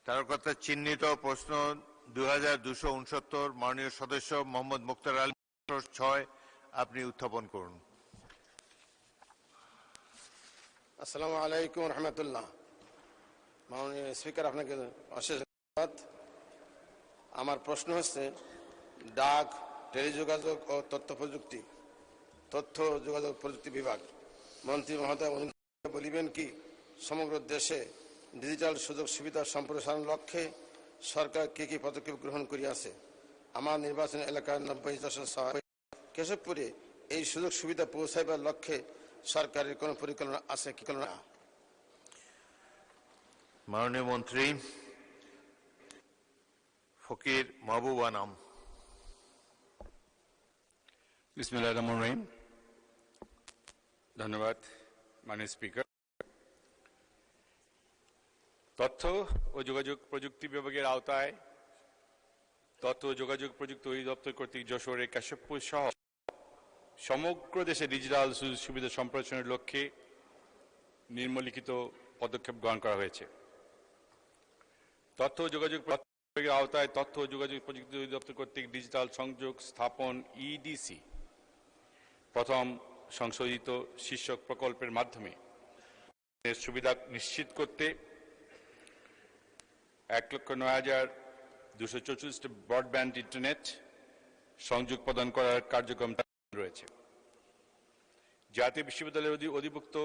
তারকা চিহ্নিত প্রশ্ন 2269 মাননীয় সদস্য মোহাম্মদ মুক্তার আলী 6 আপনি উত্থাপন করুন। আসসালামু আলাইকুম রহমতুল্লাহ। মাননীয় স্পিকার, আপনাকে অশেষ ধন্যবাদ। আমার প্রশ্ন হচ্ছে, ডাক, টেলিযোগাযোগ ও তথ্য যোগাযোগ প্রযুক্তি বিভাগ মন্ত্রী মহোদয় বলিবেন কি সমগ্র দেশে ডিজিটাল সুযোগ সুবিধা সম্প্রসারণ লক্ষ্যে সরকার কি কি পদক্ষেপ গ্রহণ করিয়াছে। আমার নির্বাচন এলাকার 90/6 কেশবপুরে এই সুযোগ সুবিধা পৌঁছাইবার লক্ষ্যে সরকারের কোন পরিকল্পনা আছে কি না? মাননীয় মন্ত্রী ফকির মাহবুব আনাম। বিসমিল্লাহির রহমানির রহিম। ধন্যবাদ মাননীয় স্পিকার। তথ্য ও যোগাযোগ প্রযুক্তি বিভাগের আওতায় তথ্য ও যোগাযোগ প্রযুক্তি অধিদপ্তর কর্তৃক যশোরের কেশবপুর সহ সমগ্র দেশে ডিজিটাল সুযোগ সুবিধা সম্প্রসারণের লক্ষ্যে নিম্নলিখিত পদক্ষেপ গ্রহণ করা হয়েছে। তথ্য ও যোগাযোগ বিভাগের আওতায় তথ্য ও যোগাযোগ প্রযুক্তি অধিদপ্তর কর্তৃক ডিজিটাল সংযোগ স্থাপন ইডিসি প্রথম সংশোধিত শীর্ষক প্রকল্পের মাধ্যমে সুবিধা নিশ্চিত করতে 1,09,244 ব্রডব্যান্ড ইন্টারনেট সংযোগ প্রদান করার কার্যক্রম রয়েছে। জাতীয় বিশ্ববিদ্যালয়ের অধিভুক্ত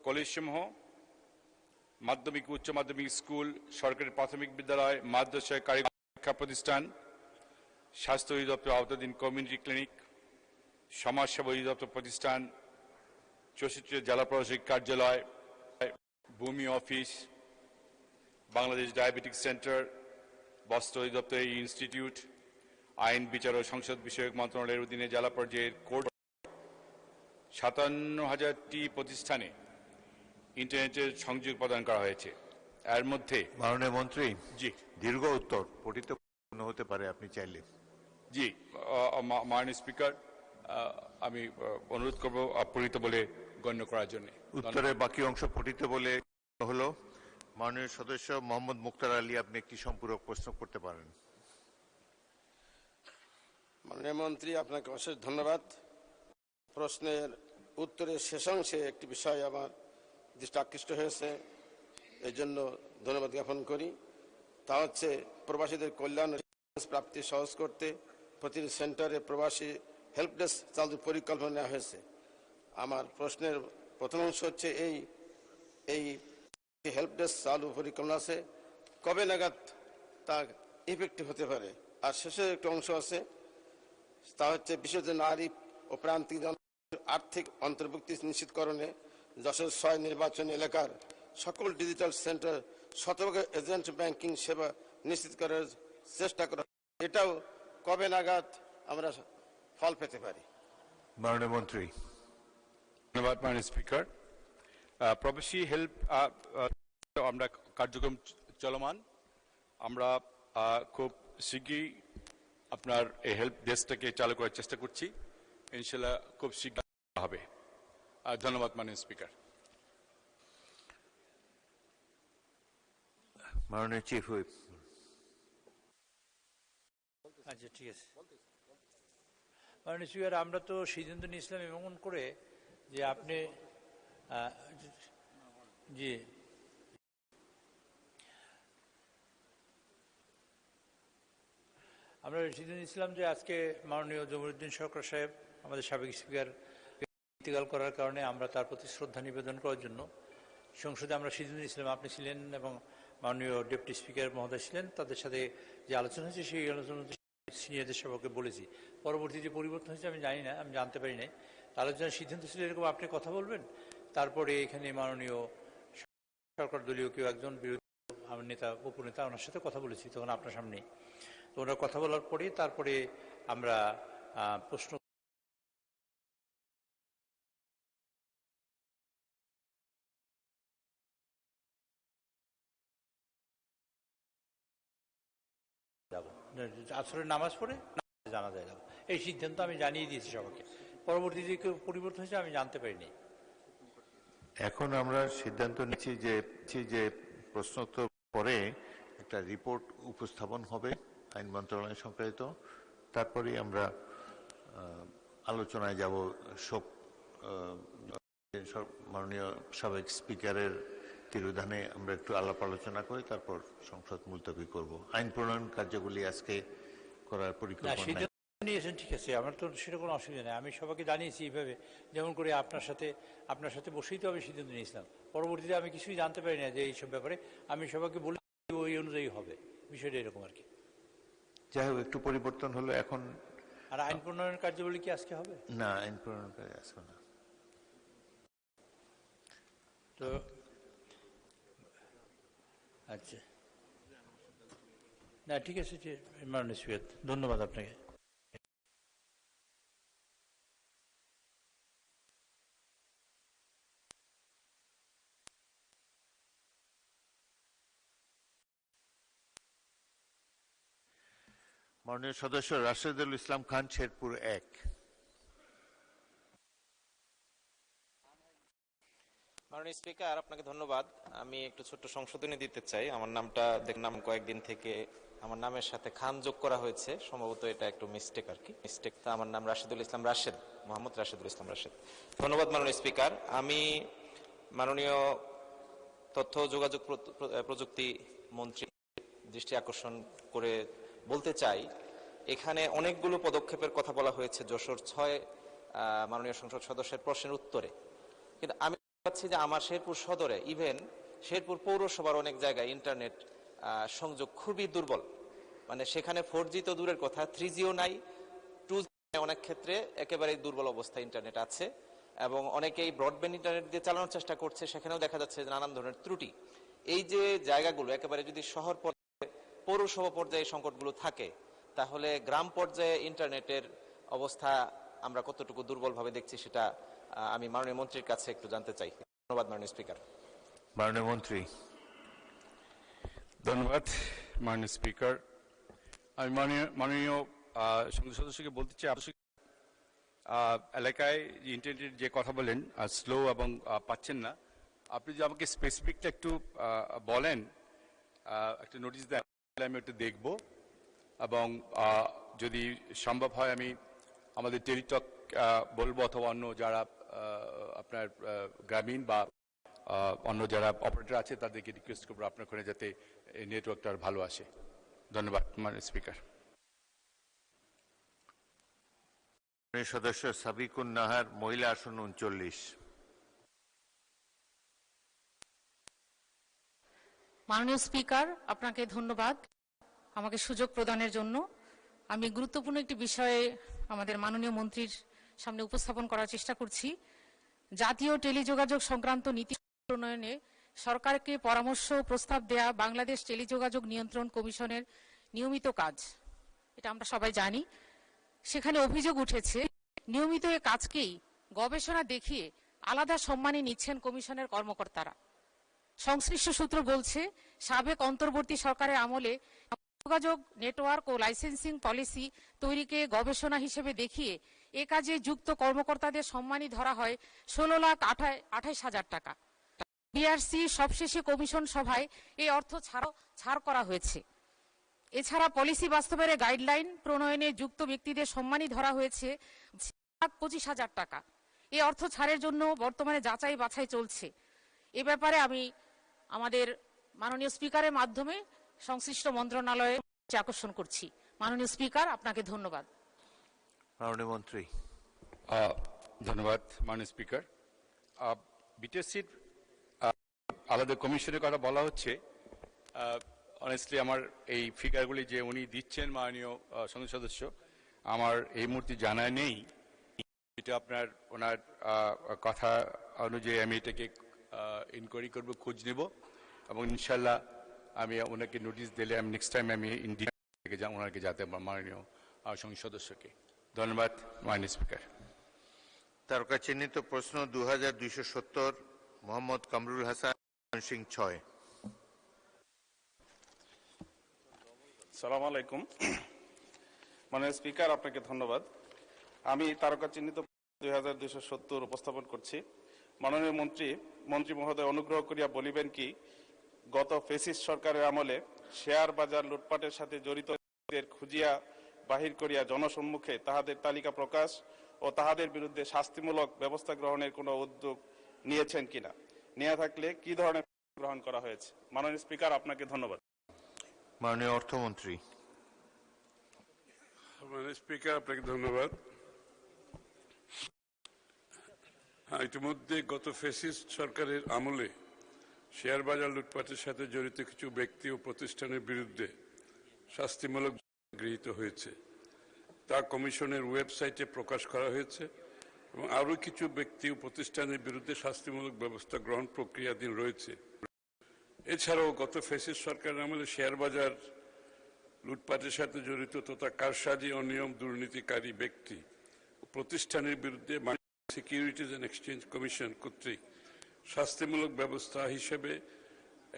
কলেজসমূহ, মাধ্যমিক উচ্চ মাধ্যমিক স্কুল, সরকারি প্রাথমিক বিদ্যালয়, মাদ্রাসা, কারিগরি শিক্ষা প্রতিষ্ঠান, স্বাস্থ্য অধিদপ্তর আওতাধীন কমিউনিটি ক্লিনিক, সমাজসেবা অধিদপ্তর প্রতিষ্ঠান, 64 জেলা প্রশাসনিক কার্যালয়, ভূমি অফিস, বাংলাদেশ ডায়াবেটিক সেন্টার, বস্ত্র অধিদপ্তর ইনস্টিটিউট, আইন বিচার ও সংসদ বিষয়ক মন্ত্রণালয়ের অধীনে জেলা পর্যায়ের কোর্ট 57,000টি প্রতিষ্ঠানে ইন্টারনেটের সংযোগ প্রদান করা হয়েছে। এর মধ্যে মাননীয় মন্ত্রী জি দীর্ঘ উত্তর পঠিত হতে পারে, আপনি চাইলে। জি মাননীয় স্পিকার, আমি অনুরোধ করব অপরিহিত বলে গণ্য করার জন্য। উত্তরের বাকি অংশ পঠিত বলে হলো। মাননীয় সদস্য মোহাম্মদ মুক্তার আলী, আপনি একটি সম্পূরক প্রশ্ন করতে পারেন। মাননীয় মন্ত্রী, আপনাকে অশেষ ধন্যবাদ। প্রশ্নের উত্তরের শেষাংশে একটি বিষয় আমার দৃষ্টি আকৃষ্ট হয়েছে, এই জন্য ধন্যবাদ জ্ঞাপন করি। তা হচ্ছে, প্রবাসীদের কল্যাণ প্রাপ্তি সহজ করতে প্রতিটি সেন্টারে প্রবাসী হেল্প ডেস্ক চালুর পরিকল্পনা নেওয়া হয়েছে। আমার প্রশ্নের প্রথম অংশ হচ্ছে, এই হেল্প ডেস্ক চালু পরিকল্পনা আছে, কবে নাগাদ তা ইফেক্টিভ হতে পারে? আর শেষের একটা অংশ আছে, তা হচ্ছে বিশেষ নারী ও প্রান্তিক আর্থিক অন্তর্ভুক্তি নিশ্চিতকরণে যশোর 6 নির্বাচন এলাকার সকল ডিজিটাল সেন্টার শতভাগ এজেন্ট ব্যাংকিং সেবা নিশ্চিত করার চেষ্টা করা, এটাও কবে নাগাদ আমরা ফল পেতে পারি? মাননীয় মন্ত্রী। ধন্যবাদ মাননীয় স্পিকার। প্রবাসী হেল্প আমরা কার্যক্রম চলমান। আমরা খুব শীঘ্রই আপনার এই হেল্প ডেস্কটাকে চালু করার চেষ্টা করছি। ইনশাল্লাহ খুব শীঘ্র হবে। ধন্যবাদ মাননীয় স্পিকার। মাননীয় চিফ হুইপ। আচ্ছা, ঠিক আছে। মাননীয় স্পিকার, আমরা তো সিদ্ধান্ত নিয়েছিলাম এমন করে যে আপনি জি আমরা সিদ্ধান্ত নিয়েছিলাম যে আজকে মাননীয় জমিরুদ্দিন সরকার সাহেব, আমাদের সাবেক স্পিকার, ইন্তেকাল করার কারণে আমরা তার প্রতি শ্রদ্ধা নিবেদন করার জন্য সংসদে আমরা সিদ্ধান্ত নিয়েছিলাম, আপনি ছিলেন এবং মাননীয় ডেপুটি স্পিকার মহোদয় ছিলেন, তাদের সাথে যে আলোচনা হয়েছে সেই আলোচনা সিনিয়রদের সবাইকে বলেছি। পরবর্তীতে পরিবর্তন হয়েছে আমি জানি না, আমি জানতে পারি নাই। আলোচনার সিদ্ধান্ত ছিল এরকম, আপনি কথা বলবেন, তারপরে এখানে মাননীয় সরকার দলীয় কেউ একজন বিরোধী নেতা, উপনেতা, ওনার সাথে কথা বলেছি তখন আপনার সামনেই। তো ওনার কথা বলার পরে তারপরে আমরা প্রশ্ন যাব, আসরের নামাজ পড়ে জানা যায় যাব, এই সিদ্ধান্ত আমি জানিয়ে দিয়েছি সবাইকে। পরবর্তীতে কেউ পরিবর্তন হয়েছে আমি জানতে পারিনি। এখন আমরা সিদ্ধান্ত নিচ্ছি যে প্রশ্নোত্তর পরে একটা রিপোর্ট উপস্থাপন হবে আইন মন্ত্রণালয় সংক্রান্ত। তারপরেই আমরা আলোচনায় যাব। মাননীয় সাবেক স্পিকারের তিরোধানে আমরা একটু আলাপ আলোচনা করে তারপর সংসদ মুলতবি করব। আইন প্রণয়ন কার্যগুলি আজকে করার পরিকল্পনা নাই। নিয়েছেন, ঠিক আছে, আমার তো সেটা কোনো অসুবিধা নেই। আমি সবাইকে জানিয়েছি এইভাবে, যেমন করে আপনার সাথে বসেই তো আমি সিদ্ধান্ত নিয়েছিলাম। পরবর্তীতে আমি কিছুই জানতে পারি না যে এইসব ব্যাপারে, আমি সবাইকে বলে ওই অনুযায়ী হবে, বিষয়টা এরকম আর কি। যাই হোক, একটু পরিবর্তন হলো এখন। আর আইন প্রণয়ন কার্যাবলী কি আজকে হবে? না, আইন প্রণয়ন কাজ আজকে না। তো আচ্ছা, না ঠিক আছে, মাননীয় স্পিকার, ধন্যবাদ আপনাকে। মাননীয় সদস্য রাশেদুল ইসলাম খান, শেরপুর 1। মাননীয় স্পিকার, আপনাকে ধন্যবাদ। আমি একটু ছোট্ট সংশোধনী দিতে চাই। আমার নামটা দেখলাম কয়েকদিন থেকে আমার নামের সাথে খান যোগ করা হয়েছে, সম্ভবত এটা একটু মিস্টেক আর কি। মিস্টেকটা আমার নাম রাশেদুল ইসলাম রাশেদ, মোহাম্মদ রাশেদুল ইসলাম রাশেদ। ধন্যবাদ মাননীয় স্পিকার। আমি মাননীয় তথ্য যোগাযোগ প্রযুক্তি মন্ত্রী দৃষ্টি আকর্ষণ করে বলতে চাই, এখানে অনেকগুলো পদক্ষেপের কথা বলা হয়েছে যশোর 6 মাননীয় সংসদ সদস্যের প্রশ্নের উত্তরে, কিন্তু আমি পাচ্ছি যে আমার শেরপুর সদরে, ইভেন শেরপুর পৌরসভার অনেক জায়গায় ইন্টারনেট সংযোগ খুবই দুর্বল। মানে সেখানে 4G তো দূরের কথা, 3Gও নাই, 2G অনেক ক্ষেত্রে একেবারেই দুর্বল অবস্থায় ইন্টারনেট আছে, এবং অনেকেই ব্রডব্যান্ড ইন্টারনেট দিয়ে চালানোর চেষ্টা করছে, সেখানেও দেখা যাচ্ছে নানান ধরনের ত্রুটি। এই যে জায়গাগুলো একেবারে যদি শহর পর্যায়ে, পৌরসভা পর্যায়ে সংকটগুলো থাকে, তাহলে গ্রাম পর্যায়ে ইন্টারনেটের অবস্থা আমরা কতটুকু দুর্বলভাবে দেখছি সেটা আমি মাননীয় মন্ত্রীর কাছে একটু জানতে চাই। ধন্যবাদ মাননীয় স্পিকার। মাননীয় মন্ত্রী। ধন্যবাদ মাননীয় স্পিকার। আমি মাননীয় সংসদ সদস্যকে বলতে চাই, এলাকায় ইন্টারনেটের যে কথা বলেন স্লো এবং পাচ্ছেন না, আপনি যদি আমাকে স্পেসিফিকটা একটু বলেন, একটা নোটিশ দেন, আমি একটু দেখব, এবং যদি সম্ভব হয় আমি আমাদের টেলিটক বলবো, অথবা অন্য যারা আপনার গ্রামীণ বা অন্য যারা অপারেটর আছে তাদেরকে রিকোয়েস্ট করবো আপনার ওখানে যাতে নেটওয়ার্কটা আর ভালো আসে। ধন্যবাদ মাননীয় স্পিকার। সদস্য সাবিকুন নাহার, মহিলা আসন 39। মাননীয় স্পিকার, আপনাকে ধন্যবাদ আমাকে সুযোগ প্রদানের জন্য। আমি গুরুত্বপূর্ণ একটি বিষয়ে আমাদের মাননীয় মন্ত্রীর সামনে উপস্থাপন করার চেষ্টা করছি। জাতীয় টেলিযোগাযোগ সংক্রান্ত নীতি প্রণয়নে সরকারকে পরামর্শ প্রস্তাব দেয়া বাংলাদেশ টেলিযোগাযোগ নিয়ন্ত্রণ কমিশনের নিয়মিত কাজ, এটা আমরা সবাই জানি। সেখানে অভিযোগ উঠেছে নিয়মিত এ কাজকেই গবেষণা দেখিয়ে আলাদা সম্মানী নিচ্ছেন কমিশনের কর্মকর্তারা। সংশ্লিষ্ট সূত্র বলছে, সাবেক অন্তর্বর্তী সরকারের আমলে যোগাযোগ নেটওয়ার্ক ও লাইসেন্সিং পলিসি তৈরিকে গবেষণা হিসেবে দেখিয়ে এ কাজে যুক্ত কর্মকর্তাদের সম্মানী ধরা হয় 16,28,000 টাকা। বিআরসি সবশেষে কমিশন সভায় এই অর্থ ছাড় করা হয়েছে। এছাড়া পলিসি বাস্তবায়নের গাইডলাইন প্রণয়নে যুক্ত ব্যক্তিদের সম্মানী ধরা হয়েছে 25,000 টাকা। এই অর্থ ছাড়ের জন্য বর্তমানে যাচাই বাছাই চলছে। এ ব্যাপারে আমি আমাদের মাননীয় স্পিকারের মাধ্যমে সংশ্লিষ্ট মন্ত্রণালয়ে আকর্ষণ করছি। মাননীয় স্পিকার, আপনাকে ধন্যবাদ। মাননীয় মন্ত্রী। ধন্যবাদ মাননীয় স্পিকার। বিটিএসসির আলাদা কমিশনের কথা বলা হচ্ছে। অনেস্টলি আমার এই ফিগারগুলি যে উনি দিচ্ছেন মাননীয় সংসদ সদস্য, আমার এই মুহূর্তে জানা নেই। এটা আপনার ওনার কথা অনুযায়ী আমি এটাকে ইনকোয়ারি করব, খোঁজ নেব, এবং ইনশাল্লাহ আমি ওনাকে নোটিশ দিলে আমি নেক্সট টাইম আমি ওনাকে যাতে মাননীয় সংসদ সদস্যকে। ধন্যবাদ মাননীয় স্পিকার। তারকা চিহ্নিত প্রশ্ন 2270, মোহাম্মদ কামরুল হাসান, সিং 6। সালাম আলাইকুম। মাননীয় স্পিকার, আপনাকে ধন্যবাদ। আমি তারকা চিহ্নিত 2270 উপস্থাপন করছি। মাননীয় মন্ত্রী মহোদয়, অনুগ্রহ করিয়া বলিবেন কি, গত ফেসিস্ট সরকারের আমলে শেয়ার বাজার লুটপাটের সাথে জড়িতদের খুঁজিয়া বাহির করিয়া জনসম্মুখে তাহাদের তালিকা প্রকাশ ও তাহাদের বিরুদ্ধে শাস্তিমূলক ব্যবস্থা গ্রহণের কোনো উদ্যোগ নিয়েছেন কিনা, নিয়ে থাকলে কি ধরনের গ্রহণ করা হয়েছে? মাননীয় স্পিকার, আপনাকে ধন্যবাদ। মাননীয় অর্থমন্ত্রী। মাননীয় স্পিকার, আপনাকে ধন্যবাদ। ইতিমধ্যে গত ফ্যাসিস্ট সরকারের আমলে শেয়ার বাজার লুটপাটের সাথে জড়িত কিছু ব্যক্তি ও প্রতিষ্ঠানের বিরুদ্ধে শাস্তিমূলক গৃহীত হয়েছে, তা কমিশনের ওয়েবসাইটে প্রকাশ করা হয়েছে এবং আরও কিছু ব্যক্তি ও প্রতিষ্ঠানের বিরুদ্ধে শাস্তিমূলক ব্যবস্থা গ্রহণ প্রক্রিয়াধীন রয়েছে। এছাড়াও গত ফ্যাসিস্ট সরকারের আমলে শেয়ার বাজার লুটপাটের সাথে জড়িত তথা কারসাজি, অনিয়ম, দুর্নীতিকারী ব্যক্তি ও প্রতিষ্ঠানের বিরুদ্ধে সিকিউরিটিজ অ্যান্ড এক্সচেঞ্জ কমিশন কর্তৃক শাস্তিমূলক ব্যবস্থা হিসেবে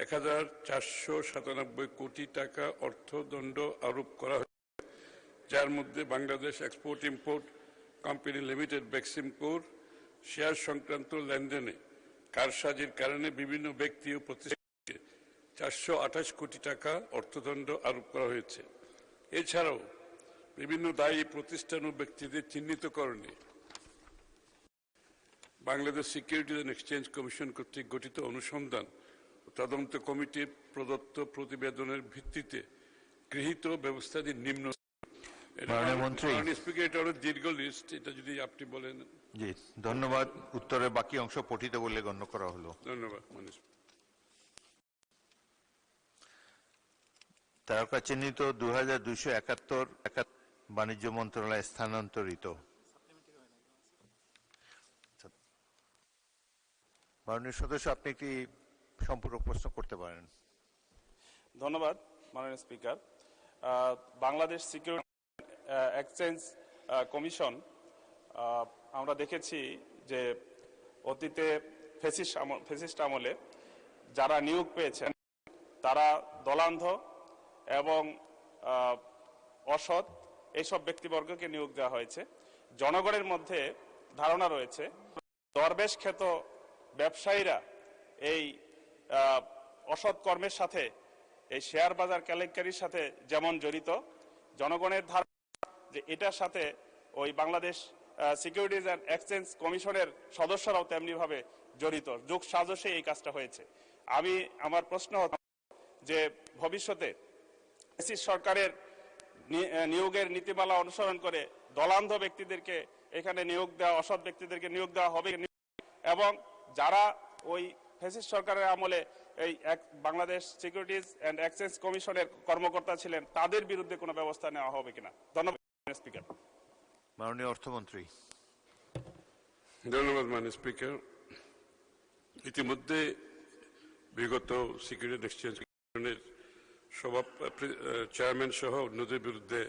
১,৪৯৭ কোটি টাকা অর্থদণ্ড আরোপ করা হয়েছে, যার মধ্যে Bangladesh export import company limited বেক্সিমকোর শেয়ার সংক্রান্ত লেনদেনে কারসাজির কারণে বিভিন্ন ব্যক্তি ও প্রতিষ্ঠানকে ৪২৮ কোটি টাকা অর্থদণ্ড আরোপ করা হয়েছে। এছাড়াও বিভিন্ন দায়ী প্রতিষ্ঠান ও ব্যক্তিদের চিহ্নিতকরণে Bangladesh securities and exchange commission কর্তৃক গঠিত অনুসন্ধান ও তদন্ত কমিটির প্রদত্ত প্রতিবেদনের ভিত্তিতে গৃহীত ব্যবস্থাটি নিম্ন। স্পিকার, এটা হলো দীর্ঘ লিস্ট, এটা যদি আপনি বলেন। জি, ধন্যবাদ। উত্তরের বাকি অংশ পঠিত বলে গণ্য করা হলো। ধন্যবাদ। তারকা চিহ্নিত ২,২৭১ বাণিজ্য মন্ত্রণালয়ে স্থানান্তরিত। মাননীয় সদস্য, আপনি একটি সম্পূরক প্রশ্ন করতে পারেন। ধন্যবাদ মাননীয় speaker. Bangladesh security exchange commission, আমরা দেখেছি যে অতীতে ফ্যাসিস্ট আমলে যারা নিয়োগ পেয়েছেন তারা দলান্ধ এবং অসৎ এইসব ব্যক্তিবর্গকে নিয়োগ দেওয়া হয়েছে। জনগণের মধ্যে ধারণা রয়েছে দরবেশ খ্যাত ব্যবসায়ীরা এই অসৎ কর্মের সাথে, এই শেয়ার বাজার কেলেঙ্কারির সাথে যেমন জড়িত, জনগণের ধারণা যে এটার সাথে ওই বাংলাদেশ সিকিউরিটিজ অ্যান্ড এক্সচেঞ্জ কমিশনের সদস্যরাও তেমনিভাবে জড়িত, যোগ সাজসে এই কাজটা হয়েছে। আমার প্রশ্ন যে ভবিষ্যতে সরকারের নিয়োগের নীতিমালা অনুসরণ করে দলান্ধ ব্যক্তিদেরকে এখানে নিয়োগ দেওয়া, অসৎ ব্যক্তিদেরকে নিয়োগ দেওয়া হবে, এবং যারা ওই ফ্যাসিস্ট সরকারের আমলে এই বাংলাদেশ সিকিউরিটিজ অ্যান্ড এক্সচেঞ্জ কমিশনের কর্মকর্তা ছিলেন তাদের বিরুদ্ধে কোনো ব্যবস্থা নেওয়া হবে কিনা? ধন্যবাদ স্পিকার। মাননীয় অর্থমন্ত্রী। ধন্যবাদ মাননীয় স্পিকার। ইতিমধ্যে বিগত সিকিউরিটি এক্সচেঞ্জ কমিশনের চেয়ারম্যান সহ অন্যদের বিরুদ্ধে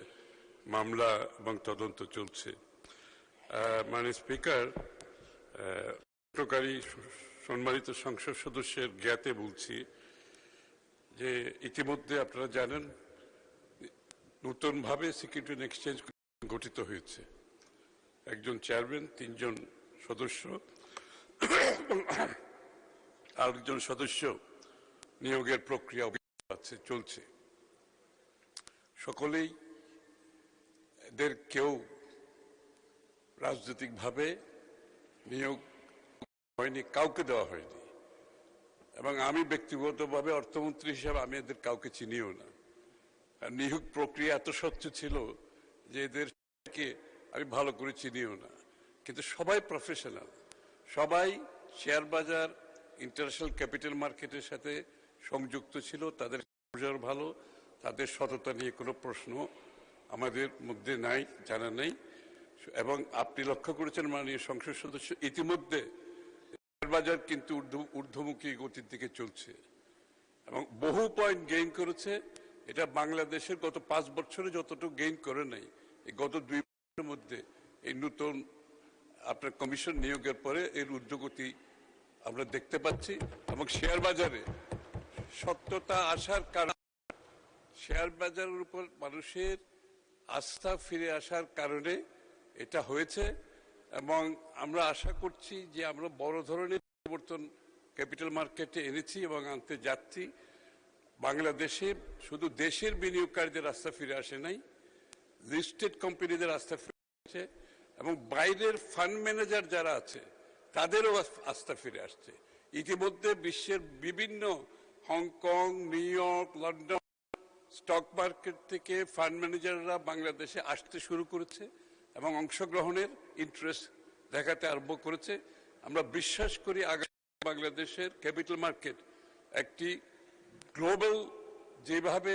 মামলা এবং তদন্ত চলছে। মাননীয় স্পিকার, সম্মানিত সংসদ সদস্যের জ্ঞাতে বলছি যে ইতিমধ্যে আপনারা জানেন নতুনভাবে সিকিউরিটি অ্যান্ড এক্সচেঞ্জ গঠিত হয়েছে। একজন চেয়ারম্যান, ৩ জন সদস্য, আরেকজন সদস্য নিয়োগের প্রক্রিয়া চলছে। সকলেই এদের কেউ রাজনৈতিকভাবে নিয়োগ হয়নি, কাউকে দেওয়া হয়নি, এবং আমি ব্যক্তিগতভাবে অর্থমন্ত্রী হিসাবে আমি এদের কাউকে চিনিও না। নিয়োগ প্রক্রিয়া এত স্বচ্ছ ছিল যে এদেরকে আমি ভালো করে চিনিও না, কিন্তু সবাই প্রফেশনাল, সবাই শেয়ার বাজার, ইন্টারন্যাশনাল ক্যাপিটাল মার্কেটের সাথে সংযুক্ত ছিল, তাদের ভালো, তাদের সততা নিয়ে কোনো প্রশ্ন আমাদের মধ্যে নাই, জানা নেই। এবং আপনি লক্ষ্য করেছেন মাননীয় সংসদ সদস্য, ইতিমধ্যে বাজার কিন্তু ঊর্ধ্বমুখী গতির দিকে চলছে এবং বহু পয়েন্ট গেইন করেছে। এটা বাংলাদেশের গত 5 বছরে যতটুকু গেইন করে নাই, এই গত 2 বছরের মধ্যে এই নতুন আপনার কমিশন নিয়োগের পরে এর ঊর্ধ্বগতি আমরা দেখতে পাচ্ছি। এবং শেয়ার বাজারে সত্যতা আসার কারণে, শেয়ার বাজারের উপর মানুষের আস্থা ফিরে আসার কারণে এটা হয়েছে, এবং আমরা আশা করছি যে আমরা বড় ধরনের পরিবর্তন ক্যাপিটাল মার্কেটে এনেছি এবং আনতে যাচ্ছি। বাংলাদেশে শুধু দেশের বিনিয়োগকারীদের আস্থা ফিরে আসে নাই, লিস্টেড কোম্পানিদের আস্থা ফিরে আসছে এবং বাইরের ফান্ড ম্যানেজার যারা আছে তাদেরও আস্থা ফিরে আসছে। ইতিমধ্যে বিশ্বের বিভিন্ন Hong Kong, new York, London stock market থেকে ফান্ড ম্যানেজাররা বাংলাদেশে আসতে শুরু করেছে এবং অংশগ্রহণের ইন্টারেস্ট দেখাতে আরম্ভ করেছে। আমরা বিশ্বাস করি আগামী বাংলাদেশের ক্যাপিটাল মার্কেট একটি গ্লোবাল যেভাবে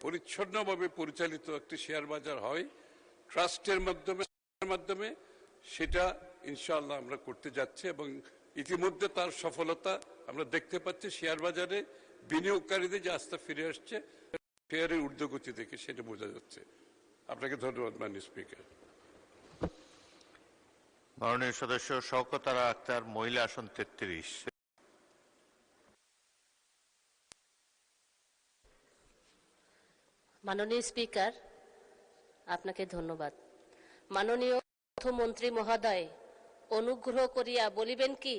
পরিচ্ছন্নভাবে পরিচালিত একটি শেয়ার বাজার হয় ট্রাস্টের মাধ্যমে সেটা ইনশাআল্লাহ আমরা করতে যাচ্ছি এবং ইতিমধ্যে তার সফলতা আমরা দেখতে পাচ্ছি। শেয়ার বাজারে বিনিয়োগকারীদের যে আস্থা ফিরে আসছে শেয়ারের ঊর্ধ্বগতি দেখে সেটা বোঝা যাচ্ছে। আপনাকে ধন্যবাদ মাননীয় স্পিকার। মাননীয় সদস্য শওকত আরা আক্তার, মহিলা আসন 33। মাননীয় স্পিকার, আপনাকে ধন্যবাদ। মাননীয় অর্থমন্ত্রী মহোদয়, অনুগ্রহ করিয়া বলিবেন কি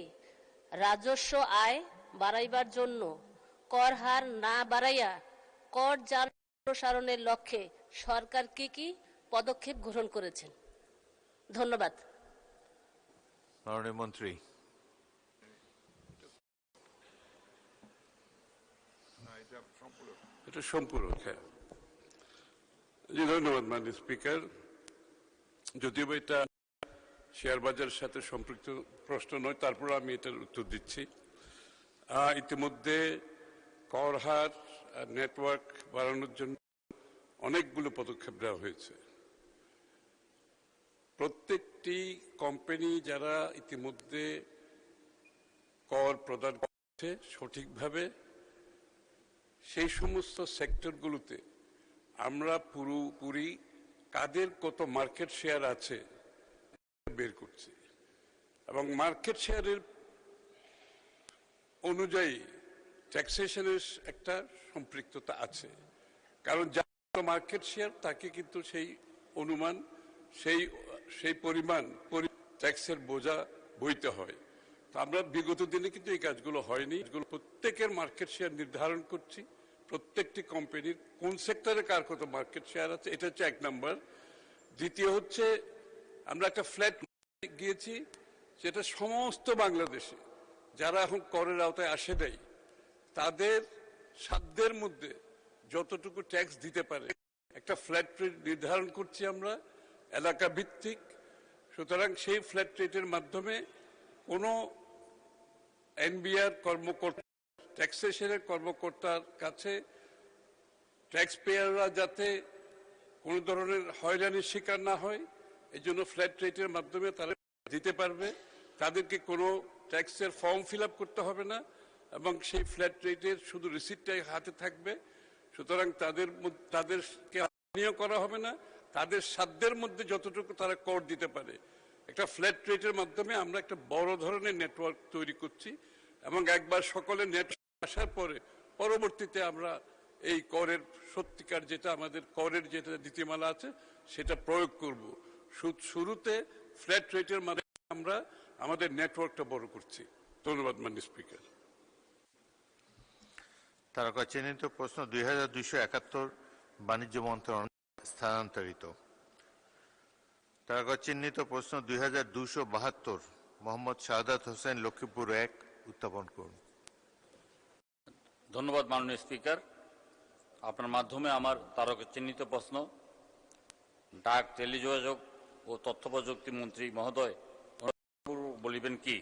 রাজস্ব আয় বাড়াইবার জন্য কর হার না বাড়াইয়া কর জাল প্রসারণের লক্ষ্যে সরকার কি কি পদক্ষেপ গ্রহণ করেছেন? ধন্যবাদ। মাননীয় মন্ত্রী। এটা সম্পূরক। হ্যাঁ, জি ধন্যবাদ মাননীয় স্পিকার। যদিও এটা শেয়ার বাজারের সাথে সম্পৃক্ত প্রশ্ন নয়, তারপর আমি এটার উত্তর দিচ্ছি। ইতিমধ্যে কর হার নেটওয়ার্ক বাড়ানোর জন্য অনেকগুলো পদক্ষেপ নেওয়া হয়েছে। প্রত্যেকটি কোম্পানি যারা ইতিমধ্যে কর প্রদান করছে সঠিকভাবে, সেই সমস্ত সেক্টরগুলোতে আমরা পুরোপুরি কাদের কত মার্কেট শেয়ার আছে বের করছি এবং মার্কেট শেয়ারের অনুযায়ী ট্যাক্সেশনের একটা সম্পৃক্ততা আছে। কারণ যার মার্কেট শেয়ার তাকে কিন্তু সেই অনুমান সেই পরিমাণ ট্যাক্সের বোঝা বইতে হয়। তো আমরা বিগত দিনে কিন্তু এই কাজগুলো হয়নি। প্রত্যেকের মার্কেট শেয়ার নির্ধারণ করছি, প্রত্যেকটি কোম্পানির কোন সেক্টরে কার কত মার্কেট শেয়ার আছে, এটা হচ্ছে এক নম্বর। দ্বিতীয় হচ্ছে আমরা একটা ফ্ল্যাট গিয়েছি যেটা সমস্ত বাংলাদেশে যারা এখন করের আওতায় আসে নাই তাদের সাধ্যের মধ্যে যতটুকু ট্যাক্স দিতে পারে একটা ফ্ল্যাট রেট নির্ধারণ করছি আমরা এলাকা ভিত্তিক। সুতরাং সেই ফ্ল্যাট রেটের মাধ্যমে কোনো এনবিআর কর্মকর্তা, ট্যাক্সেশনের কর্মকর্তার কাছে ট্যাক্স পেয়াররা যাতে কোনো ধরনের হয়রানির শিকার না হয়, এই জন্য ফ্ল্যাট রেটের মাধ্যমে তারা দিতে পারবে। তাদেরকে কোনো ট্যাক্সের ফর্ম ফিল আপ করতে হবে না এবং সেই ফ্ল্যাট রেটের শুধু রিসিপ্টটাই হাতে থাকবে। সুতরাং তাদেরকে আইনীয় করা হবে না, তাদের সাধ্যের মধ্যে যতটুকু তারা কর দিতে পারে। একটা ফ্ল্যাট রেটের মাধ্যমে আমরা একটা বড় ধরনের নেটওয়ার্ক তৈরি করছি এবং একবার সকলের নেটওয়ার্ক আসার পরে পরবর্তীতে আমরা এই করের সত্যিকার যেটা আমাদের করের যেটা নীতিমালা আছে সেটা প্রয়োগ করব। শুরুতে ফ্ল্যাট রেটের মাধ্যমে আমরা আমাদের নেটওয়ার্কটা বড় করছি। ধন্যবাদ মাননীয় স্পিকার। তারকা চিহ্নিত প্রশ্ন 2271 বাণিজ্য মন্ত্রণালয় স্থানান্তরিত। তারকা চিহ্নিত প্রশ্ন 2272 মোহাম্মদ শাহাদাত হোসেন, লক্ষ্মীপুর 1 উত্থাপন করুন। ধন্যবাদ মাননীয় স্পিকার। আপনার মাধ্যমে আমার তারকা চিহ্নিত প্রশ্ন ডাক, টেলিযোগাযোগ ও তথ্য প্রযুক্তি মন্ত্রী মহোদয় বলিবেন কি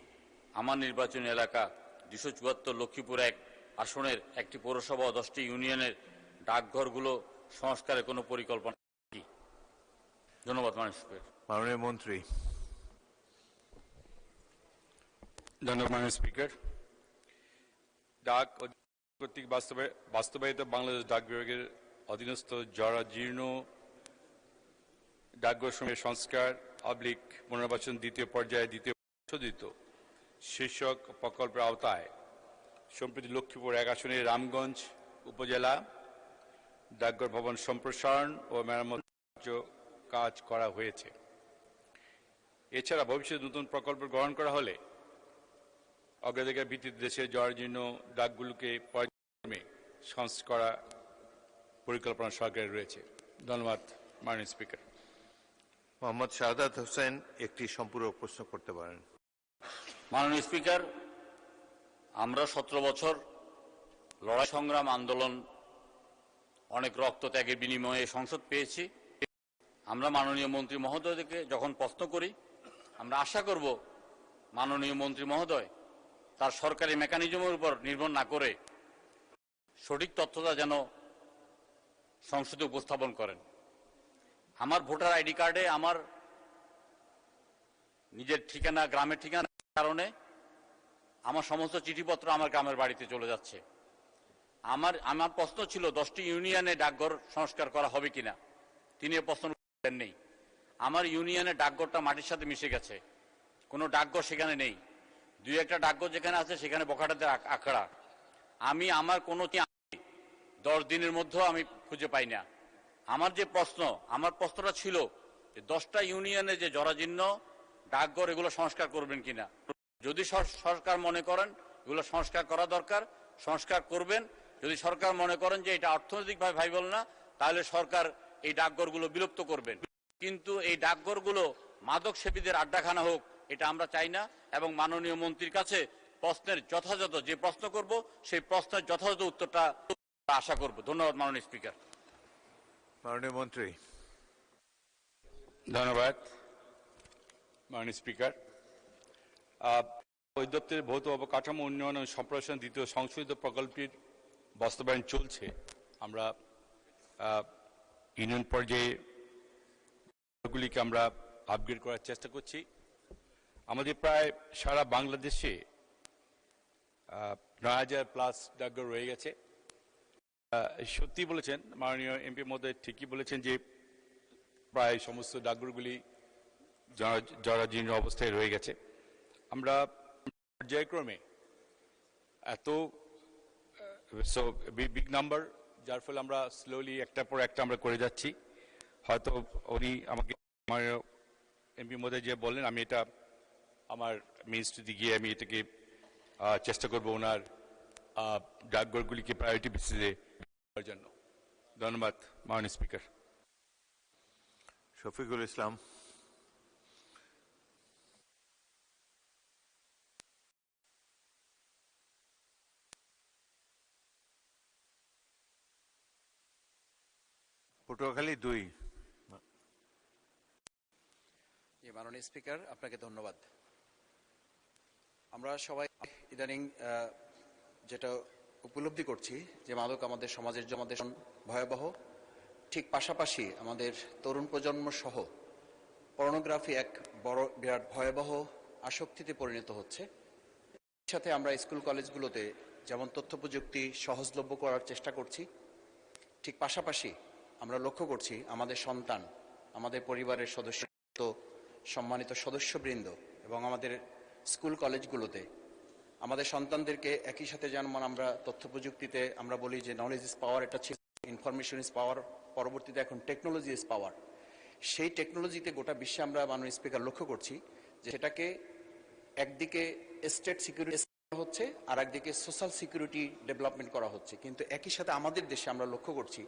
আমার নির্বাচনী এলাকা 274 লক্ষ্মীপুর 1 আসনের একটি পৌরসভা ও 10টি ইউনিয়নের ডাকঘরগুলো সংস্কারের কোনো পরিকল্পনা কি? ধন্যবাদ মাননীয় স্পিকার। মাননীয় মন্ত্রী। ধন্যবাদ মাননীয় স্পিকার। ডাক কর্তৃক বাস্তবায়িত বাংলাদেশ ডাক বিভাগের অধীনস্থ জরাজীর্ণ ডাকঘর সংস্কার পুনর্বাসন দ্বিতীয় পর্যায়ে দ্বিতীয় সংশোধিত শীর্ষক প্রকল্পের আওতায় সম্প্রতি লক্ষ্মীপুর 1 আসনের রামগঞ্জ উপজেলা ডাকঘর ভবন সম্প্রসারণ ও মেরামত কাজ করা হয়েছে। এছাড়া ভবিষ্যতে নতুন প্রকল্প গ্রহণ করা হলে অগ্রাধিকার ভিত্তিতে দেশের জরাজীর্ণ ডাকগুলোকে পর্যায়ক্রমে সংস্কার করা পরিকল্পনা সরকারের রয়েছে। ধন্যবাদ মাননীয় স্পিকার। মোহাম্মদ শাহাদাত হোসেন একটি সম্পূরক প্রশ্ন করতে পারেন। মাননীয় স্পিকার, আমরা 17 বছর লড়াই সংগ্রাম আন্দোলন অনেক রক্ত ত্যাগের বিনিময়ে সংসদ পেয়েছি। আমরা মাননীয় মন্ত্রী মহোদয়কে যখন প্রশ্ন করি, আমরা আশা করব মাননীয় মন্ত্রী মহোদয় তার সরকারি মেকানিজমের উপর নির্ভর না করে সঠিক তথ্যটা যেন সংসদে উপস্থাপন করেন। আমার ভোটার আইডি কার্ডে আমার নিজের ঠিকানা, গ্রামের ঠিকানার কারণে আমার সমস্ত চিঠিপত্র আমার গ্রামের বাড়িতে চলে যাচ্ছে। আমার প্রশ্ন ছিল 10টি ইউনিয়নে ডাকঘর সংস্কার করা হবে কিনা, তিনি এ প্রশ্ন নেই। আমার ইউনিয়নের ডাকঘরটা মাটির সাথে মিশে গেছে, কোনো ডাকঘর সেখানে নেই। 2-1টা ডাকঘর যেখানে আছে সেখানে বখাটাদের আখড়া। আমি আমার কোনো 10 দিনের মধ্যেও আমি খুঁজে পাই না। আমার প্রশ্নটা ছিল যে 10টা ইউনিয়নে যে জরাজীর্ণ ডাকঘর, এগুলো সংস্কার করবেন কিনা। যদি সরকার মনে করেন এগুলো সংস্কার করা দরকার, সংস্কার করবেন। যদি সরকার মনে করেন যে এটা অর্থনৈতিকভাবে ভাইবল না, তাহলে সরকার এই ডাকঘরগুলো বিলুপ্ত করবেন। কিন্তু এই ডাকঘরগুলো মাদক সেবীদের আড্ডাখানা হোক, এটা আমরা চাই না। এবং মাননীয় মন্ত্রীর কাছে প্রশ্নের যথাযথ যে প্রশ্ন করব, সেই প্রশ্নের যথাযথ উত্তরটা আশা করব। ধন্যবাদ মাননীয় স্পিকার। মাননীয় মন্ত্রী। ধন্যবাদ মাননীয় স্পিকার। অধিদপ্তরের ভৌত অবকাঠামো উন্নয়ন ও সম্প্রসারণ দ্বিতীয় সংশোধিত প্রকল্পের বাস্তবায়ন চলছে। আমরা ইউনিয়ন পর্যায়ে গুলিকে আমরা আপগ্রেড করার চেষ্টা করছি। আমাদের প্রায় সারা বাংলাদেশে 9,000+ ডাকঘর রয়ে গেছে। সত্যি বলেছেন মাননীয় এমপি মহোদয়, ঠিকই বলেছেন যে প্রায় সমস্ত ডাকঘরগুলি জরাজীর্ণ অবস্থায় রয়ে গেছে। আমরা পর্যায়ক্রমে এত বিগ নাম্বার, যার ফলে আমরা স্লোলি একটার পর একটা আমরা করে যাচ্ছি। হয়তো উনি আমাকে এমপি মহোদয় যে বললেন, আমি এটা আমার মিনিস্ট্রিতে গিয়ে আমি এটাকে চেষ্টা করবো ওনার ডাকঘরগুলিকে প্রায়োরিটি বেসিসে দেওয়ার জন্য। ধন্যবাদ মাননীয় স্পিকার। শফিকুল ইসলাম। পটুয়াখালী 2। মাননীয় স্পিকার, আপনাকে ধন্যবাদ। আমরা সবাই ইদানিং যেটা উপলব্ধি করছি যে মাদক আমাদের সমাজের জন্য ভয়াবহ, ঠিক পাশাপাশি আমাদের তরুণ প্রজন্ম সহ পর্নোগ্রাফি এক বড় বিরাট ভয়াবহ আসক্তিতে পরিণত হচ্ছে। এর সাথে আমরা স্কুল কলেজগুলোতে যেমন তথ্য প্রযুক্তি সহজলভ্য করার চেষ্টা করছি, ঠিক পাশাপাশি আমরা লক্ষ্য করছি আমাদের সন্তান, আমাদের পরিবারের সদস্য, সম্মানিত সদস্যবৃন্দ এবং আমাদের স্কুল কলেজগুলোতে আমাদের সন্তানদেরকে একই সাথে যেমন আমরা তথ্য প্রযুক্তিতে আমরা বলি যে নলেজ ইজ পাওয়ার, এটা ছিল ইনফরমেশন ইজ পাওয়ার, পরবর্তীতে এখন টেকনোলজি ইজ পাওয়ার। সেই টেকনোলজিতে গোটা বিশ্বে আমরা মাননীয় স্পিকার লক্ষ্য করছি যে সেটাকে একদিকে স্টেট সিকিউরিটি হচ্ছে আর একদিকে সোশ্যাল সিকিউরিটি ডেভেলপমেন্ট করা হচ্ছে। কিন্তু একই সাথে আমাদের দেশে আমরা লক্ষ্য করছি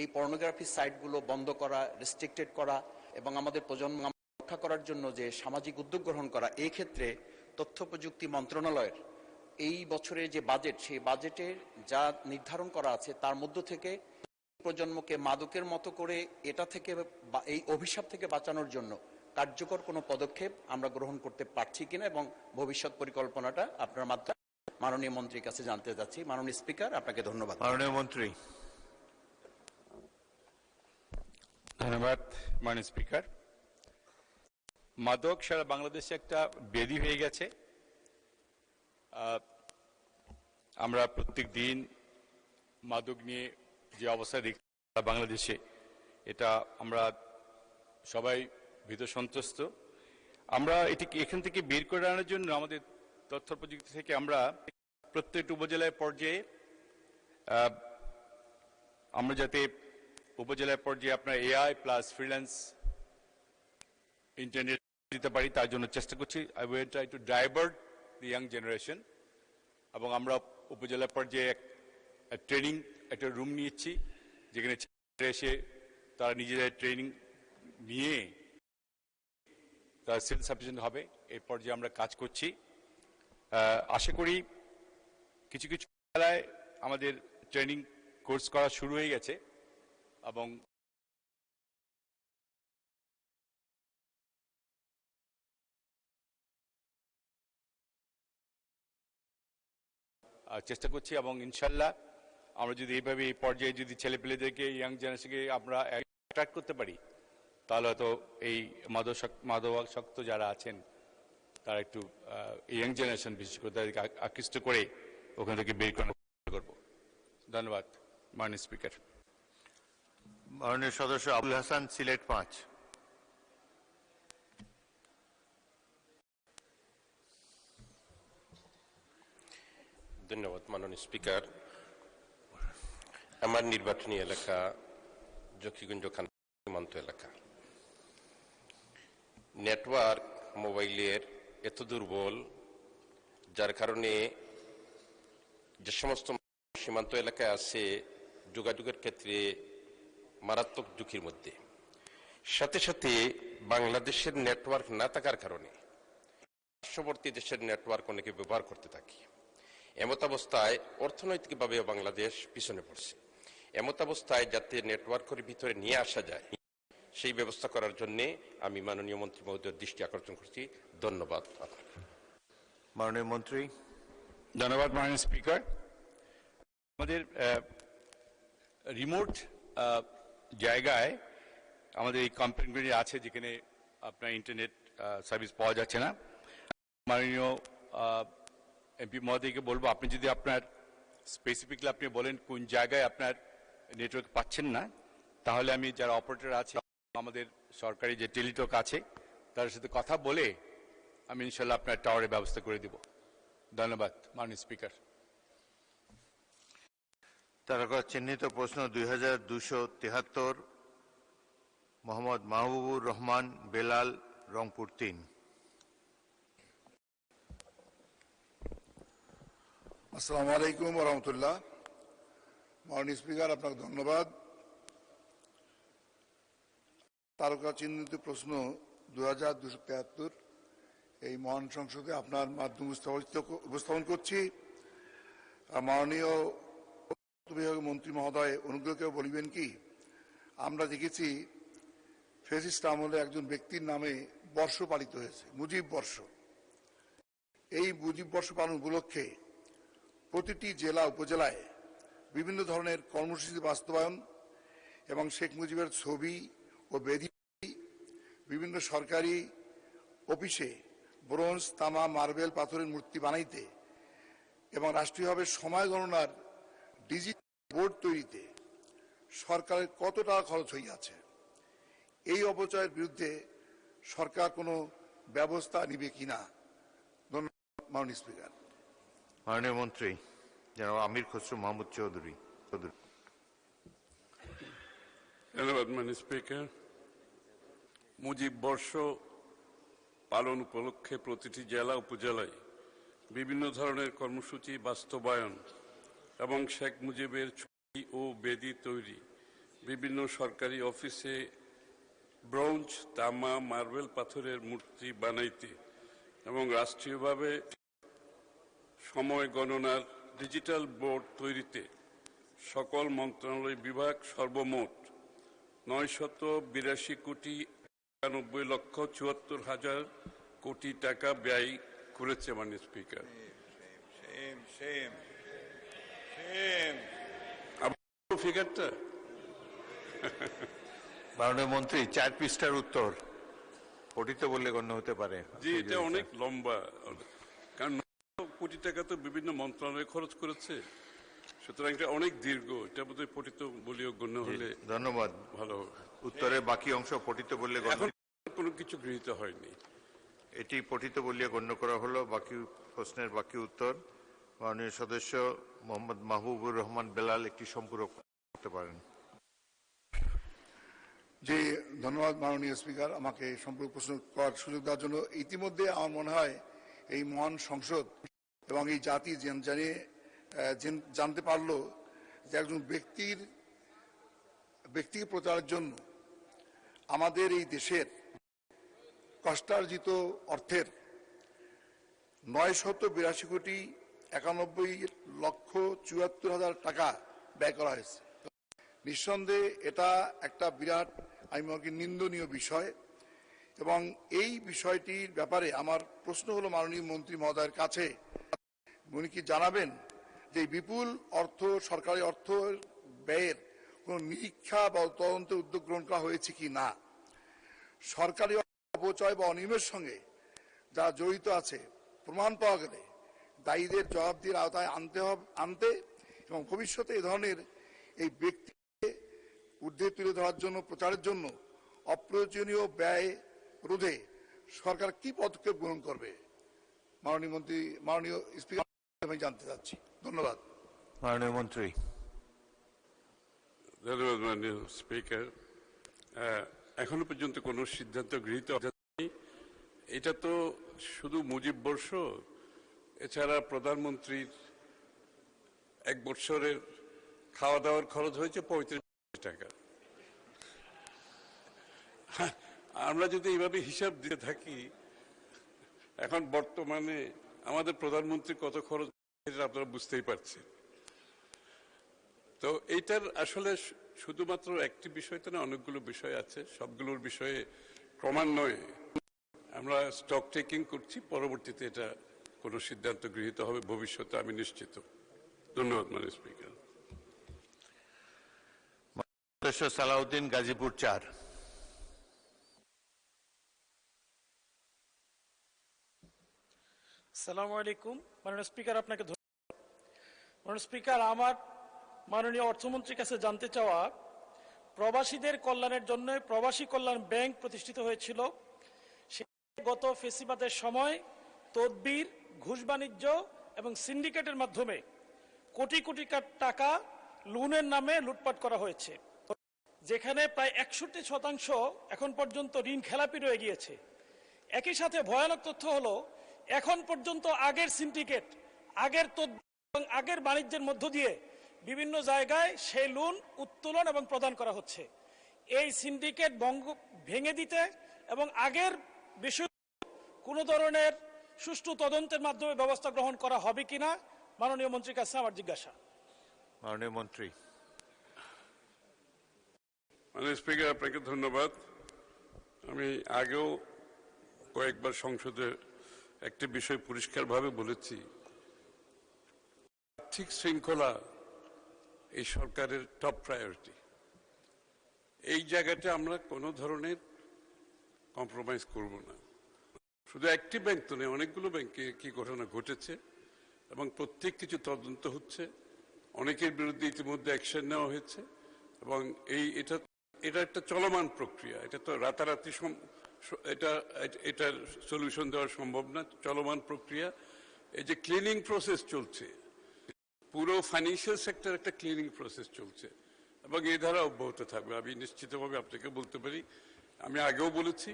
এই পর্নোগ্রাফি সাইটগুলো বন্ধ করা, রেস্ট্রিক্টেড করা এবং আমাদের প্রজন্ম রক্ষা করার জন্য যে সামাজিক উদ্যোগ গ্রহণ করা, এই ক্ষেত্রে তথ্য প্রযুক্তি মন্ত্রণালয়ের এই বছরের যে বাজেট, সেই বাজেটের যা নির্ধারণ করা আছে তার মধ্য থেকে প্রজন্মকে মাদকের মতো করে এটা থেকে, এই অভিশাপ থেকে বাঁচানোর জন্য কার্যকর কোনো পদক্ষেপ আমরা গ্রহণ করতে পারছি কিনা এবং ভবিষ্যৎ পরিকল্পনাটা আপনার মাধ্যমে মাননীয় মন্ত্রীর কাছে জানতে চাচ্ছি। মাননীয় স্পিকার, আপনাকে ধন্যবাদ। মাননীয় মন্ত্রী। ধন্যবাদ মাননীয় স্পিকার। মাদক সারা বাংলাদেশে একটা ব্যাধি হয়ে গেছে। আমরা প্রত্যেক দিন মাদক নিয়ে যে অবস্থা দেখছি বাংলাদেশে, এটা আমরা সবাই ভীত সন্ত্রস্ত। আমরা এটিকে এখান থেকে বের করে আনার জন্য আমাদের তথ্য প্রযুক্তি থেকে আমরা প্রত্যেকটি উপজেলায় পর্যায়ে আমরা যাতে উপজেলায় পর্যায়ে আপনার AI প্লাস ফ্রিল্যান্স ইন্টারনেট দিতে পারি, তার জন্য চেষ্টা করছি। I will try to divert the young generation. এবং আমরা উপজেলা পর্যায়ে ট্রেনিং একটা রুম নিয়েছি, যেখানে এসে তারা নিজেদের ট্রেনিং নিয়ে তারা সেলফ সাফিসিয়েন্ট হবে। এই পর্যায়ে আমরা কাজ করছি। আশা করি কিছু কিছু জেলায় আমাদের ট্রেনিং কোর্স করা শুরু হয়ে গেছে এবং চেষ্টা করছি, এবং ইনশাল্লাহ আমরা যদি এইভাবে এই পর্যায়ে যদি ছেলেপেলেদেরকে, ইয়াং জেনারেশনকে আমরা অ্যাট্রাক্ট করতে পারি, তাহলে হয়তো এই মাদকাসক্ত যারা আছেন তারা একটু ইয়াং জেনারেশন বিশেষ করে তাদেরকে আকৃষ্ট করে ওখান থেকে বের করার চেষ্টা করব। ধন্যবাদ মাননীয় স্পিকার। মাননীয় সদস্য আবুল হাসান, সিলেট 5। ধন্যবাদ মাননীয় স্পিকার। আমার নির্বাচনী এলাকা জকিগঞ্জ খান সীমান্ত এলাকা। নেটওয়ার্ক মোবাইলের এত দুর্বল, যার কারণে যে সমস্ত সীমান্ত এলাকায় আছে যোগাযোগের ক্ষেত্রে মারাত্মক ঝুঁকির মধ্যে। সাথে সাথে বাংলাদেশের নেটওয়ার্ক না থাকার কারণে পার্শ্ববর্তী দেশের নেটওয়ার্ক অনেকে ব্যবহার করতে থাকে। এমতাবস্থায় অর্থনৈতিকভাবে বাংলাদেশ পিছনে পড়ছে। এমতাবস্থায় যাতে নেটওয়ার্কের ভিতরে নিয়ে আসা যায় সেই ব্যবস্থা করার জন্য আমি মাননীয় মন্ত্রী মহোদয়ের দৃষ্টি আকর্ষণ করছি। ধন্যবাদ। মাননীয় মন্ত্রী। ধন্যবাদ মাননীয় স্পিকার। আমাদের রিমোট জায়গায় আমাদের এই কোম্পানিগুলি আছে যেখানে আপনার ইন্টারনেট সার্ভিস পাওয়া যাচ্ছে না। মাননীয় এমপি মহোদয়কে বলবো, আপনি যদি আপনার স্পেসিফিকলি আপনি বলেন কোন জায়গায় আপনার নেটওয়ার্ক পাচ্ছেন না, তাহলে আমি যারা অপারেটর আছে আমাদের সরকারি যে টেলিটক আছে তাদের সাথে কথা বলে আমি ইনশাল্লাহ আপনার টাওয়ারের ব্যবস্থা করে দেব। ধন্যবাদ মাননীয় স্পিকার। তারকা চিহ্নিত প্রশ্ন 2273, মোহাম্মদ মাহবুবুর রহমান বেলাল, রংপুর 3। আসসালামু আলাইকুম ওয়া রাহমাতুল্লাহ। মাননীয় স্পিকার, আপনাকে ধন্যবাদ। তারকা চিহ্নিত প্রশ্ন 2273 এই মহান সংসদে আপনার মাধ্যমে উপস্থাপন করছি। মাননীয় বিভাগীয় মন্ত্রী মহোদয় অনুগ্রহ করে বলিবেন কি, আমরা দেখেছি ফ্যাসিস্ট আমলে একজন ব্যক্তির নামে বর্ষ পালিত হয়েছে, মুজিব বর্ষ। এই মুজিব বর্ষ পালন উপলক্ষে প্রতিটি জেলা উপজেলায় বিভিন্ন ধরনের কর্মসূচি বাস্তবায়ন এবং শেখ মুজিবের ছবি ও বেদি বিভিন্ন সরকারি অফিসে ব্রোঞ্জ, তামা, মার্বেল, পাথরের মূর্তি বানাইতে এবং রাষ্ট্রীয়ভাবে সময় গণনার ডিজিটাল বোর্ড তৈরিতে সরকারের কত টাকা খরচ হইয়াছে? এই অপচয়ের বিরুদ্ধে সরকার কোনো ব্যবস্থা নিবে কিনা? ধন্যবাদ মাননীয় স্পিকার। মাননীয় মন্ত্রী জনাব আমির খসরু মাহমুদ চৌধুরী। ধন্যবাদ মাননীয় স্পিকার। মুজিব বর্ষ পালন উপলক্ষে প্রতিটি জেলা উপজেলায় বিভিন্ন ধরনের কর্মসূচি বাস্তবায়ন এবং শেখ মুজিবের ছবি ও বেদি তৈরি, বিভিন্ন সরকারি অফিসে ব্রোঞ্জ, তামা, মার্বেল, পাথরের মূর্তি বানাইতে এবং রাষ্ট্রীয়ভাবে সময় গণনার ডিজিটাল বোর্ড তৈরিতে সকল মন্ত্রণালয় বিভাগ সর্বমোট 982,91,74,74,000 কোটি টাকা ব্যয় করেছে মাননীয় স্পিকার। ফিগারটা মাননীয় মন্ত্রী 4 পৃষ্ঠার উত্তর পঠিত বললে গণ্য হতে পারে। জি, এটা অনেক লম্বা, কারণ 9 কোটি টাকা তো বিভিন্ন মন্ত্রণালয়ে খরচ করেছে, সুতরাং এটা অনেক দীর্ঘ। এটা বোধহয় পঠিত বলিও গণ্য হলে ধন্যবাদ। ভালো। উত্তরের বাকি অংশ পঠিত বললে এখন কোনো কিছু গৃহীত হয়নি। এটি পঠিত বলিয়ে গণ্য করা হলো। বাকি প্রশ্নের বাকি উত্তর মাননীয় সদস্য মোহাম্মদ মাহবুবুর রহমান বেলাল একটি সম্পূরক করতে পারেন। জি, ধন্যবাদ মাননীয় স্পিকার আমাকে সম্পূরক প্রশ্ন করার সুযোগ দেওয়ার জন্য। ইতিমধ্যে আমার মনে হয় এই মহান সংসদ এবং এই জাতি জানতে পারলো যে একজন ব্যক্তিকে প্রচারের জন্য আমাদের এই দেশের কষ্টার্জিত অর্থের 982,91,74,000 টাকা ব্যয় করা হয়েছে। নিঃসন্দেহে এটা একটা বিরাট, আমি মনে করি, নিন্দনীয় বিষয়। এবং এই বিষয়টির ব্যাপারে আমার প্রশ্ন হলো মাননীয় মন্ত্রী মহোদয়ের কাছে, উনি কি জানাবেন যে বিপুল অর্থ, সরকারি অর্থ ব্যয়ের কোন নিরীক্ষা বা তদন্তের উদ্যোগ গ্রহণ করা হয়েছে কি না? সরকারি অপচয় বা অনিয়মের সঙ্গে যারা জড়িত আছে প্রমাণ পাওয়া গেলে দায়ীদের জবাবদিহির আওতায় আনতে এবং ভবিষ্যতে এই ধরনের এই ব্যক্তিকে ঊর্ধ্বে তুলে ধরার জন্য, প্রচারের জন্য অপ্রয়োজনীয় ব্যয় রোধে সরকার কি পদক্ষেপ গ্রহণ করবে? মাননীয় স্পিকার, আমি জানতে চাচ্ছি। ধন্যবাদ। মাননীয় মন্ত্রী। ধন্যবাদ মাননীয় স্পিকার। এখনো পর্যন্ত কোনো সিদ্ধান্ত গৃহীত হয়নি। এটা তো শুধু মুজিব বর্ষ, এছাড়া প্রধানমন্ত্রীর 1 বছরের খাওয়া দাওয়ার খরচ হয়েছে 35 টাকা। আমরা যদি এইভাবে হিসাব দিয়ে থাকি, এখন বর্তমানে আমাদের প্রধানমন্ত্রী কত খরচ আপনারা বুঝতেই পারছেন। তো এইটার আসলে শুধুমাত্র একটি বিষয় তো না, অনেকগুলো বিষয় আছে। সবগুলোর বিষয়ে ক্রমান্বয়ে আমরা স্টক টেকিং করছি। পরবর্তীতে এটা কোনো সিদ্ধান্ত গৃহীত হবে ভবিষ্যতে, আমি নিশ্চিত। ধন্যবাদ মাননীয় স্পিকার। সালাউদ্দিন, গাজীপুর 4। আসসালামু আলাইকুম। মাননীয় স্পিকার, আপনাকে ধন্যবাদ। মাননীয় স্পিকার, আমার মাননীয় অর্থমন্ত্রীর কাছে জানতে চাওয়া, প্রবাসীদের কল্যাণের জন্য প্রবাসী কল্যাণ ব্যাংক প্রতিষ্ঠিত হয়েছিল। গত ফেসিবাদের সময় তদবির, ঘুষ বাণিজ্য এবং সিন্ডিকেটের মাধ্যমে কোটি কোটি টাকা লোনের নামে লুটপাট করা হয়েছে, যেখানে প্রায় 61% এখন পর্যন্ত ঋণ খেলাপি রয়ে গিয়েছে। একই সাথে ভয়ানক তথ্য হলো, এখন পর্যন্ত আগের সিন্ডিকেট, আগের তদবির এবং আগের বাণিজ্যের মধ্য দিয়ে বিভিন্ন জায়গায় সেই লোন উত্তোলন এবং প্রদান করা হচ্ছে। এই সিন্ডিকেট ভেঙে দিতে এবং আগের বিষয় কোন ধরনের সুষ্ঠু তদন্তের মাধ্যমে ব্যবস্থা গ্রহণ করা হবে কিনা মাননীয় মন্ত্রীর কাছে আমার জিজ্ঞাসা। মাননীয় মন্ত্রী। মাননীয় স্পিকার, আপনাকে ধন্যবাদ। আমি আগেও কয়েকবার সংসদে একটি বিষয় পরিষ্কারভাবে বলেছি, আর্থিক শৃঙ্খলা এই সরকারের টপ প্রায়োরিটি। এই জায়গাটা আমরা কোনো ধরনের কম্প্রোমাইজ করব না। শুধু একটি ব্যাংক তো নয়, অনেকগুলো ব্যাংকে কি ঘটনা ঘটেছে এবং প্রত্যেক কিছু তদন্ত হচ্ছে। অনেকের বিরুদ্ধে ইতিমধ্যে অ্যাকশন নেওয়া হয়েছে এবং এটা একটা চলমান প্রক্রিয়া। এটা তো রাতারাতি এটার সলিউশন দেওয়া সম্ভব না, চলমান প্রক্রিয়া। এই যে ক্লিনিং প্রসেস চলছে, পুরো ফাইন্যান্সিয়াল সেক্টর একটা ক্লিনিং প্রসেস চলছে এবং এই ধারা অব্যাহত থাকবে। আমি নিশ্চিতভাবে আপনাকে বলতে পারি, আমি আগেও বলেছি,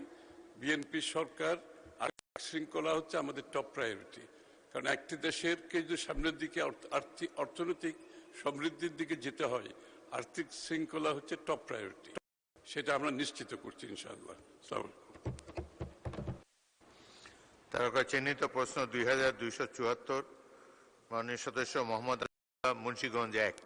বিএনপি সরকার আর্থিক শৃঙ্খলা হচ্ছে আমাদের টপ প্রায়োরিটি। কারণ একটি দেশের যদি সামনের দিকে অর্থনৈতিক সমৃদ্ধির দিকে যেতে হয়, আর্থিক শৃঙ্খলা হচ্ছে টপ প্রায়োরিটি। সেটা আমরা নিশ্চিত করছি ইনশাআল্লাহ। তারকা চিহ্নিত প্রশ্ন 2274, মাননীয় সদস্য মোহাম্মদ মুন্সিগঞ্জ 1।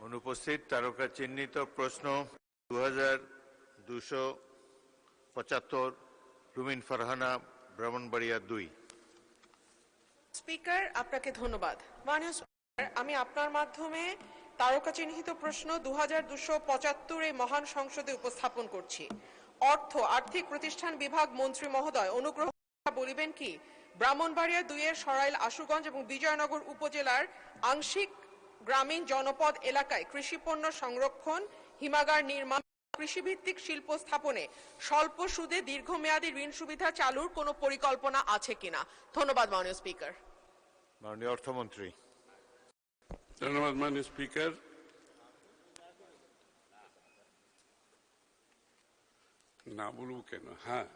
অনুপস্থিত। তারকা চিহ্নিত প্রশ্ন 2275, রুমিন ফারহানা, ব্রাহ্মণবাড়িয়া 2। স্পিকার, আপনাকে ধন্যবাদ। মাননীয় স্পিকার, আমি আপনার মাধ্যমে তারকা চিহ্নিত প্রশ্ন 2275 এই মহান সংসদে উপস্থাপন করছি। আর্থিক প্রতিষ্ঠান বিভাগ মন্ত্রী মহোদয় অনুগ্রহ বলিবেন কি, ব্রাহ্মণবাড়িয়া 2 এর সরাইল, আশুগঞ্জ এবং বিজয়নগর উপজেলার আংশিক গ্রামীণ জনপদ এলাকায় কৃষি পণ্য সংরক্ষণ, হিমাগার নির্মাণ কৃষিভিত্তিক শিল্প স্থাপনে স্বল্প সুদে দীর্ঘমেয়াদী ঋণ সুবিধা চালুর কোনো পরিকল্পনা আছে কিনা? ধন্যবাদ মাননীয় স্পিকার। মাননীয় অর্থমন্ত্রী। ধন্যবাদ মাননীয় স্পিকার। না বলবো কেন? হ্যাঁ,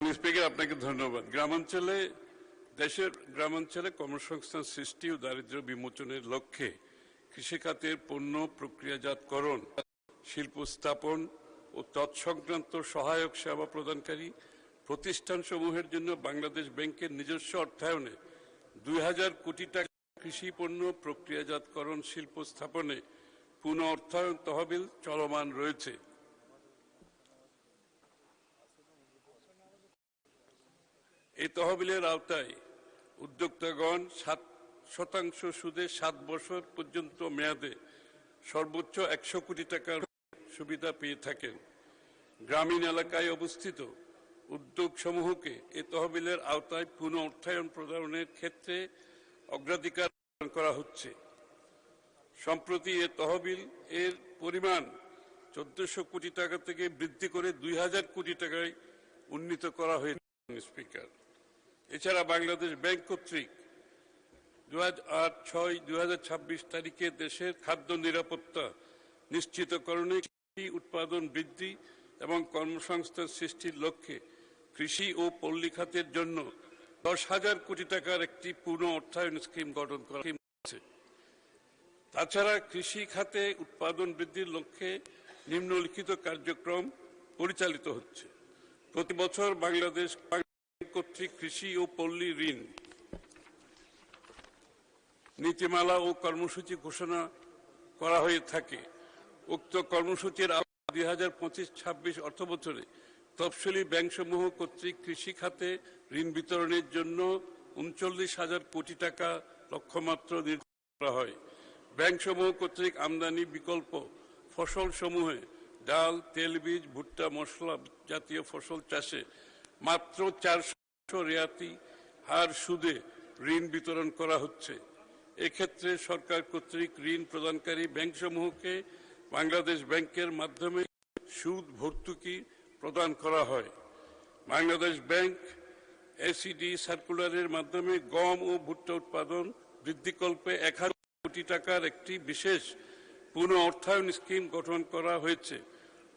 স্পিকার আপনাকে ধন্যবাদ। দেশের গ্রামাঞ্চলে কর্মসংস্থান সৃষ্টি ও দারিদ্র্য বিমোচনের লক্ষ্যে কৃষিখাতের পণ্য প্রক্রিয়াজাতকরণ, শিল্প স্থাপন ও তৎসংক্রান্ত সহায়ক সেবা প্রদানকারী প্রতিষ্ঠানসমূহের জন্য বাংলাদেশ ব্যাংকের নিজস্ব অর্থায়নে 2000 কোটি টাকা কৃষি পণ্য প্রক্রিয়াজাতকরণ শিল্প স্থাপনে পুনঃ অর্থায়ন তহবিল চলমান রয়েছে। এই তহবিলের আওতায় উদ্যোক্তাগণ 7% সুদে 7 বছর পর্যন্ত মেয়াদে সর্বোচ্চ 100 কোটি টাকার সুবিধা পেয়ে থাকেন। গ্রামীণ এলাকায় অবস্থিত উদ্যোগসমূহকে এই তহবিলের আওতায় পুনঃ অর্থায়ন প্রদানের ক্ষেত্রে অগ্রাধিকার প্রদান করা হচ্ছে। সম্প্রতি এ তহবিল এর পরিমাণ 1400 কোটি টাকা থেকে বৃদ্ধি করে 2000 কোটি টাকায় উন্নীত করা হয়েছে। স্পিকার, এছাড়া বাংলাদেশ ব্যাংক কর্তৃক 2008-6-2026 তারিখে দেশের খাদ্য নিরাপত্তা নিশ্চিতকরণে কৃষি উৎপাদন বৃদ্ধি এবং কর্মসংস্থান সৃষ্টির লক্ষ্যে কৃষি ও পল্লী খাতের জন্য 10,000 কোটি টাকার একটি পুনঃ অর্থায়ন স্কিম গঠন করা হয়েছে। তাছাড়া কৃষি খাতে উৎপাদন বৃদ্ধির লক্ষ্যে নিম্নলিখিত কার্যক্রম পরিচালিত হচ্ছে। প্রতি বছর বাংলাদেশ কর্তৃক কৃষি ও পল্লী ঋণ নীতিমালা ও কর্মসূচি ঘোষণা করা হয়ে থাকে। উক্ত কর্মসূচির 2025-26 অর্থবছরে তফসিলি ব্যাংকসমূহ কর্তৃক কৃষি খাতে ঋণ বিতরণের জন্য 39,000 কোটি টাকা লক্ষ্যমাত্রা নির্ধারণ করা হয়। ব্যাংকসমূহ কর্তৃক আমদানি বিকল্প ফসল সমূহে ডাল, তেলবীজ, ভুট্টা, মশলা জাতীয় ফসল চাষে মাত্র 400 রেয়াতি হার সুদে ঋণ বিতরণ করা হচ্ছে। এক্ষেত্রে সরকার কর্তৃক ঋণ প্রদানকারী ব্যাংকসমূহকে বাংলাদেশ ব্যাংকের মাধ্যমে সুদ ভর্তুকি প্রদান করা হয়। বাংলাদেশ ব্যাংক এসিডি সার্কুলারের মাধ্যমে গম ও ভুট্টা উৎপাদন বৃদ্ধিকল্পে 1000 কোটি টাকার একটি বিশেষ পুনঃ অর্থায়ন স্কিম গঠন করা হয়েছে।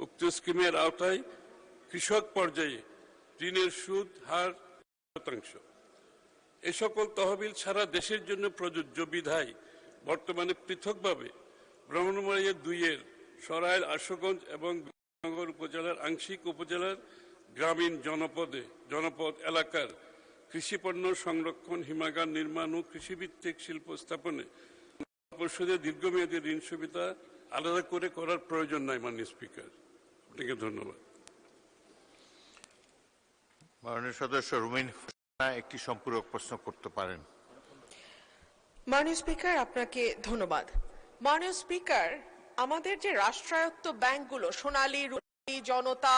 উক্ত স্কিমের আওতায় কৃষক পর্যায়ে ঋণের সুদ হার 1%। এ সকল তহবিল সারা দেশের জন্য প্রযোজ্য বিধায় বর্তমানে পৃথকভাবে ব্রাহ্মণবাড়িয়া 2-এর সরাইল, আশুগঞ্জ এবং নগর উপজেলার আংশিক উপজেলার গ্রামীণ জনপদ এলাকার কৃষিপণ্য সংরক্ষণ, হিমাগার নির্মাণ ও কৃষিভিত্তিক শিল্প স্থাপনে পরিষদের দীর্ঘমেয়াদী ঋণ সুবিধা আলাদা করে করার প্রয়োজন নাই। মাননীয় স্পিকার, আপনাকে ধন্যবাদ। মাননীয় সদস্য রুমিন একটি সম্পূরক প্রশ্ন করতে পারেন। মাননীয় স্পিকার, আপনাকে ধন্যবাদ। মাননীয় স্পিকার, আমাদের যে রাষ্ট্রায়ত্ত ব্যাংকগুলো সোনালী, রূপালী, জনতা,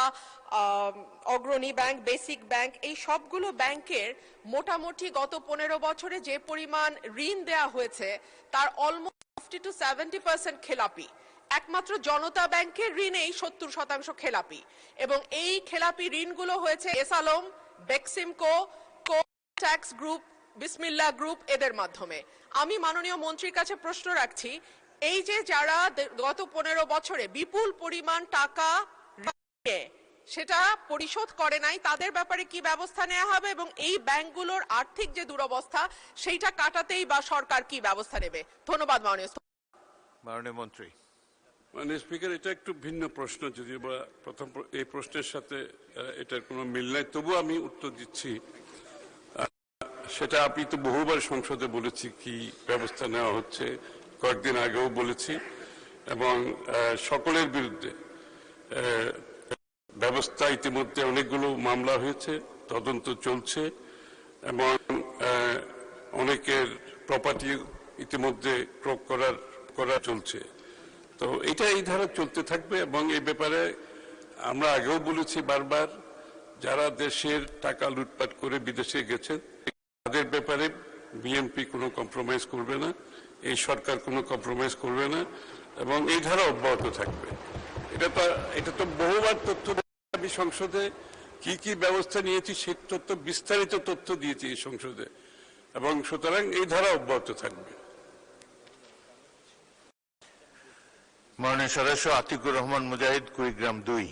অগ্রণী ব্যাংক, বেসিক ব্যাংক, এই সবগুলো ব্যাংকের মোটামুটি গত 15 বছরে যে পরিমাণ ঋণ দেয়া হয়েছে তার অলমোস্ট 50-70% খেলাপি। একমাত্র জনতা ব্যাংকের ঋণেই 70% খেলাপি, এবং এই খেলাপি ঋণগুলো হয়েছে S Alam, Beximco, tax group, বিসমিল্লাহ গ্রুপ এদের মাধ্যমে। আমি মাননীয় মন্ত্রীর কাছে প্রশ্ন রাখছি, এই যে যারা গত 15 বছরে বিপুল পরিমাণ টাকা সেটা পরিশোধ করে নাই, তাদের ব্যাপারে কি ব্যবস্থা নেওয়া হবে, এবং এই ব্যাংকগুলোর আর্থিক যে দুরবস্থা সেইটা কাটাতেই বা সরকার কি ব্যবস্থা নেবে? ধন্যবাদ মাননীয় মন্ত্রী। মাননীয় স্পিকার, এটা একটু ভিন্ন প্রশ্ন, যদিও বা প্রথম এই প্রশ্নের সাথে এটার কোনো মিল নাই, তবু আমি উত্তর দিচ্ছি। সেটা আমি তো বহুবার সংসদে বলেছি কি ব্যবস্থা নেওয়া হচ্ছে, কয়েকদিন আগেও বলেছি, এবং সকলের বিরুদ্ধে ব্যবস্থা ইতিমধ্যে অনেকগুলো মামলা হয়েছে, তদন্ত চলছে, এবং অনেকের প্রপার্টি ইতিমধ্যে ক্রয় করা চলছে। তো এটা এই ধারা চলতে থাকবে, এবং এই ব্যাপারে আমরা আগেও বলেছি বারবার, যারা দেশের টাকা লুটপাট করে বিদেশে গেছেন তাদের ব্যাপারে বিএনপি কোনো কম্প্রোমাইজ করবে না, এই সরকার কোনো কম্প্রোমাইজ করবে না। এবং এই ধারা অব্যাহত থাকবে। এটা তো বহুবার তথ্য আমি সংসদে কি কি ব্যবস্থা নিয়েছি সে তথ্য, বিস্তারিত তথ্য দিয়েছি এই সংসদে, এবং সুতরাং এই ধারা অব্যাহত থাকবে। মাননীয় সদস্য আতিকুর রহমান মুজাহিদ, কুড়িগ্রাম 2।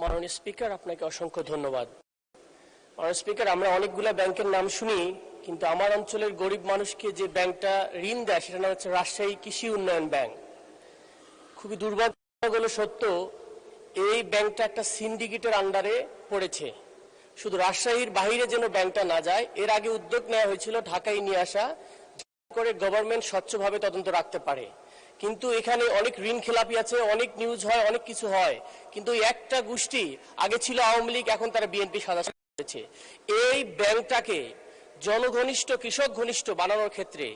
মাননীয় স্পিকার, আপনাকে অসংখ্য ধন্যবাদ। মাননীয় স্পিকার, আমরা অনেকগুলো ব্যাংকের নাম শুনি, কিন্তু আমার অঞ্চলের গরিব মানুষকে যে ব্যাংকটা ঋণ দেয় সেটা নাম হচ্ছে রাজশাহী কৃষি উন্নয়ন ব্যাংক। খুবই দুর্ভাগ্য সত্য, এই ব্যাংকটা একটা সিন্ডিকেটের আন্ডারে পড়েছে। শুধু রাজশাহীর বাইরে যেন ব্যাংকটা না যায়, এর আগে উদ্যোগ নেওয়া হয়েছিল ঢাকায় নিয়ে আসা, করে গভর্নমেন্ট স্বচ্ছভাবে তদন্ত রাখতে পারে। কিন্তু এখানে অনেক ঋণ খেলাপি আছে, অনেক নিউজ হয়, অনেক কিছু হয়, কিন্তু একটা গোষ্ঠী আগে ছিল আওয়ামী লীগ, এখন তারা বিএনপি সাদা করেছে। এই ব্যাংকটাকে জনঘনিষ্ঠ, কৃষক ঘনিষ্ঠ বানানোর ক্ষেত্রে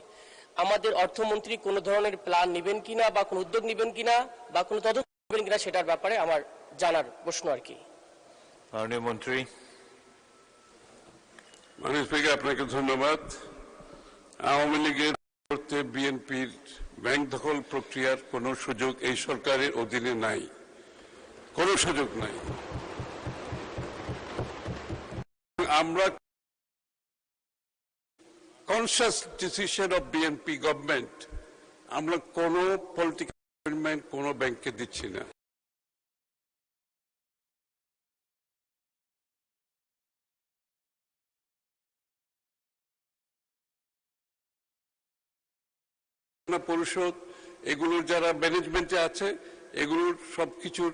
আমাদের অর্থমন্ত্রী কোনো ধরনের প্ল্যান নেবেন কিনা, বা কোনো উদ্যোগ নেবেন কিনা, বা কোনো তদন্ত নেবেন কিনা, সেটার ব্যাপারে আমার জানার প্রশ্ন আর কি। মাননীয় মন্ত্রী। মাননীয় স্পিকার, আপনাকে ধন্যবাদ। আওয়ামী লীগের করতে বিএনপির ব্যাংক দখল প্রক্রিয়ার কোনো সুযোগ এই সরকারের অধীনে নাই, কোনো সুযোগ নাই। আমরা conscious decision of BNP government, আমরা কোনো পলিটিক্যাল অ্যাপয়েন্টমেন্ট কোনো ব্যাংকে দিচ্ছি না। পরিষদ এগুলোর যারা ম্যানেজমেন্টে আছে, এগুলোর সবকিছুর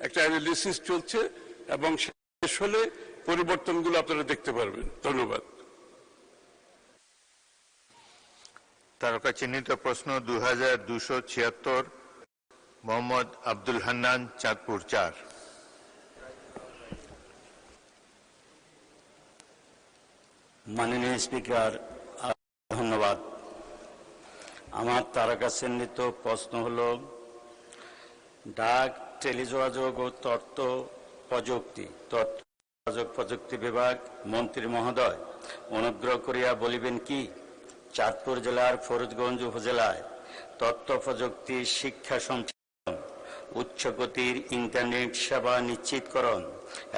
একটা অ্যানালিসিস চলছে, এবং শেষ হলে পরিবর্তনগুলো আপনারা দেখতে পারবেন। ধন্যবাদ। তারকা চিহ্নিত প্রশ্ন 2276, মোহাম্মদ আব্দুল হান্নান, চাঁদপুর 4। মাননীয় স্পিকার, ধন্যবাদ। আমার তারকা চিহ্নিত প্রশ্ন হল, ডাক, টেলিযোগাযোগ ও তথ্য প্রযুক্তি বিভাগ মন্ত্রী মহোদয় অনুগ্রহ করিয়া বলিবেন কি, চাঁদপুর জেলার ফরিদগঞ্জ উপজেলায় তথ্য প্রযুক্তি শিক্ষা সঞ্চালন, উচ্চগতির ইন্টারনেট সেবা নিশ্চিতকরণ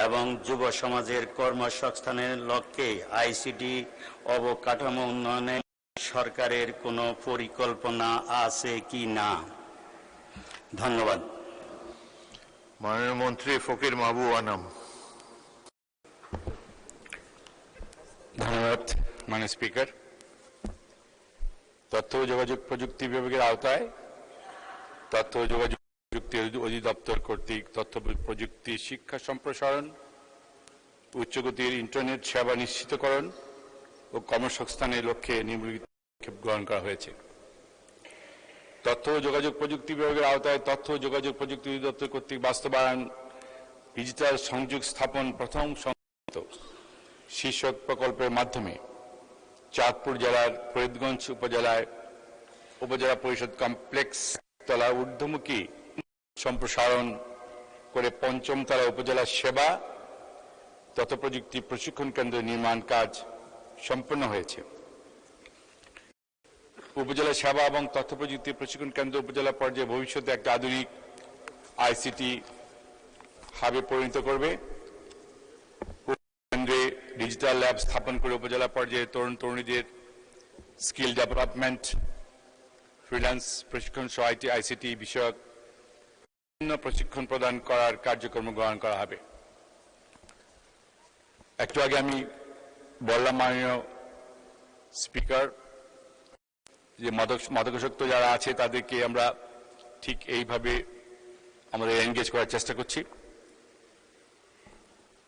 এবং যুব সমাজের কর্মসংস্থানের লক্ষ্যে আইসিটি অবকাঠামো উন্নয়নে সরকারের কোনো পরিকল্পনা আছে কি না? ধন্যবাদ। মাননীয় মন্ত্রী ফকির মাহবুব আনাম। ধন্যবাদ মাননীয় স্পিকার। তথ্য ও যোগাযোগ প্রযুক্তি বিভাগের আওতায় তথ্য ও যোগাযোগ প্রযুক্তি অধিদপ্তর কর্তৃক তথ্য প্রযুক্তি শিক্ষা সম্প্রসারণ, উচ্চগতির ইন্টারনেট সেবা নিশ্চিতকরণ ও কর্মসংস্থানের লক্ষ্যে নিম্নলিখিত পদক্ষেপ গ্রহণ করা হয়েছে। তথ্য ও যোগাযোগ প্রযুক্তি বিভাগের আওতায় তথ্য ও যোগাযোগ প্রযুক্তি অধিদপ্তর কর্তৃক বাস্তবায়ন ডিজিটাল সংযোগ স্থাপন প্রথম সংশোধিত শীর্ষক প্রকল্পের মাধ্যমে চাঁদপুর জেলার ফরিদগঞ্জ উপজেলা পরিষদ কমপ্লেক্স তলা ঊর্ধ্বমুখী সম্প্রসারণ করে পঞ্চম তলা উপজেলা সেবা তথ্য প্রযুক্তি প্রশিক্ষণ কেন্দ্র নির্মাণ কাজ সম্পন্ন হয়েছে। উপজেলা সেবা এবং তথ্য প্রযুক্তি প্রশিক্ষণ কেন্দ্র উপজেলা পর্যায়ে ভবিষ্যতে একটা আধুনিক আইসিটি হাবে পরিণত করবে। কেন্দ্রে ডিজিটাল ল্যাব স্থাপন করে উপজেলা পর্যায়ে তরুণ তরুণীদের স্কিল ডেভেলপমেন্ট, ফ্রিল্যান্স প্রশিক্ষণ সহ আইসিটি বিষয়ক বিভিন্ন প্রশিক্ষণ প্রদান করার কার্যক্রম গ্রহণ করা হবে। একটু আগে আমি বললাম মাননীয় স্পিকার যে মাদকাসক্ত যারা আছে তাদেরকে আমরা ঠিক এইভাবে আমাদের এনগেজ করার চেষ্টা করছি।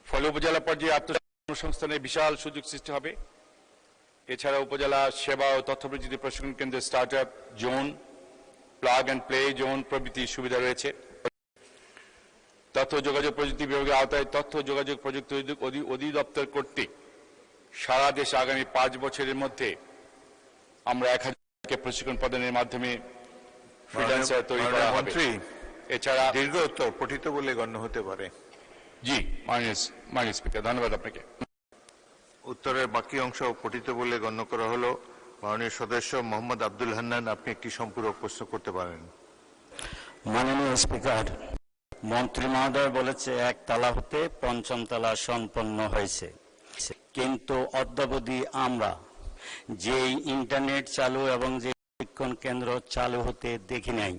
ফলে উপজেলা পর্যায়ে আত্মসংস্থানের বিশাল সুযোগ সৃষ্টি হবে। এছাড়া উপজেলা সেবা ও তথ্য প্রযুক্তি প্রশিক্ষণ কেন্দ্রে start up zone, plug and play zone প্রভৃতি সুবিধা রয়েছে। তথ্য যোগাযোগ প্রযুক্তি বিভাগের আওতায় তথ্য যোগাযোগ প্রযুক্তি অধিদপ্তর কর্তৃক সারা দেশে আগামী 5 বছরের মধ্যে আমরা 1000কে প্রশিক্ষণ প্রদানের মাধ্যমে ফ্রিল্যান্সার তৈরি করা হবে। এছাড়া দীর্ঘ উত্তর পঠিত বলে গণ্য হতে পারে। জি মাননীয় স্পিকার, ধন্যবাদ আপনাকে। উত্তরের বাকি অংশ পঠিত বলে গণ্য করা হলো। মাননীয় সদস্য মোহাম্মদ আব্দুল হান্নান, আপনি একটি সম্পূরক প্রশ্ন করতে পারেন। মাননীয় স্পিকার, মন্ত্রী মহোদয় বলেছে একতলা হতে পঞ্চম তলা সম্পন্ন হয়েছে, কিন্তু অদ্যাবধি আমরা যে ইন্টারনেট চালু এবং যে প্রশিক্ষণ কেন্দ্র চালু হতে দেখি নাই।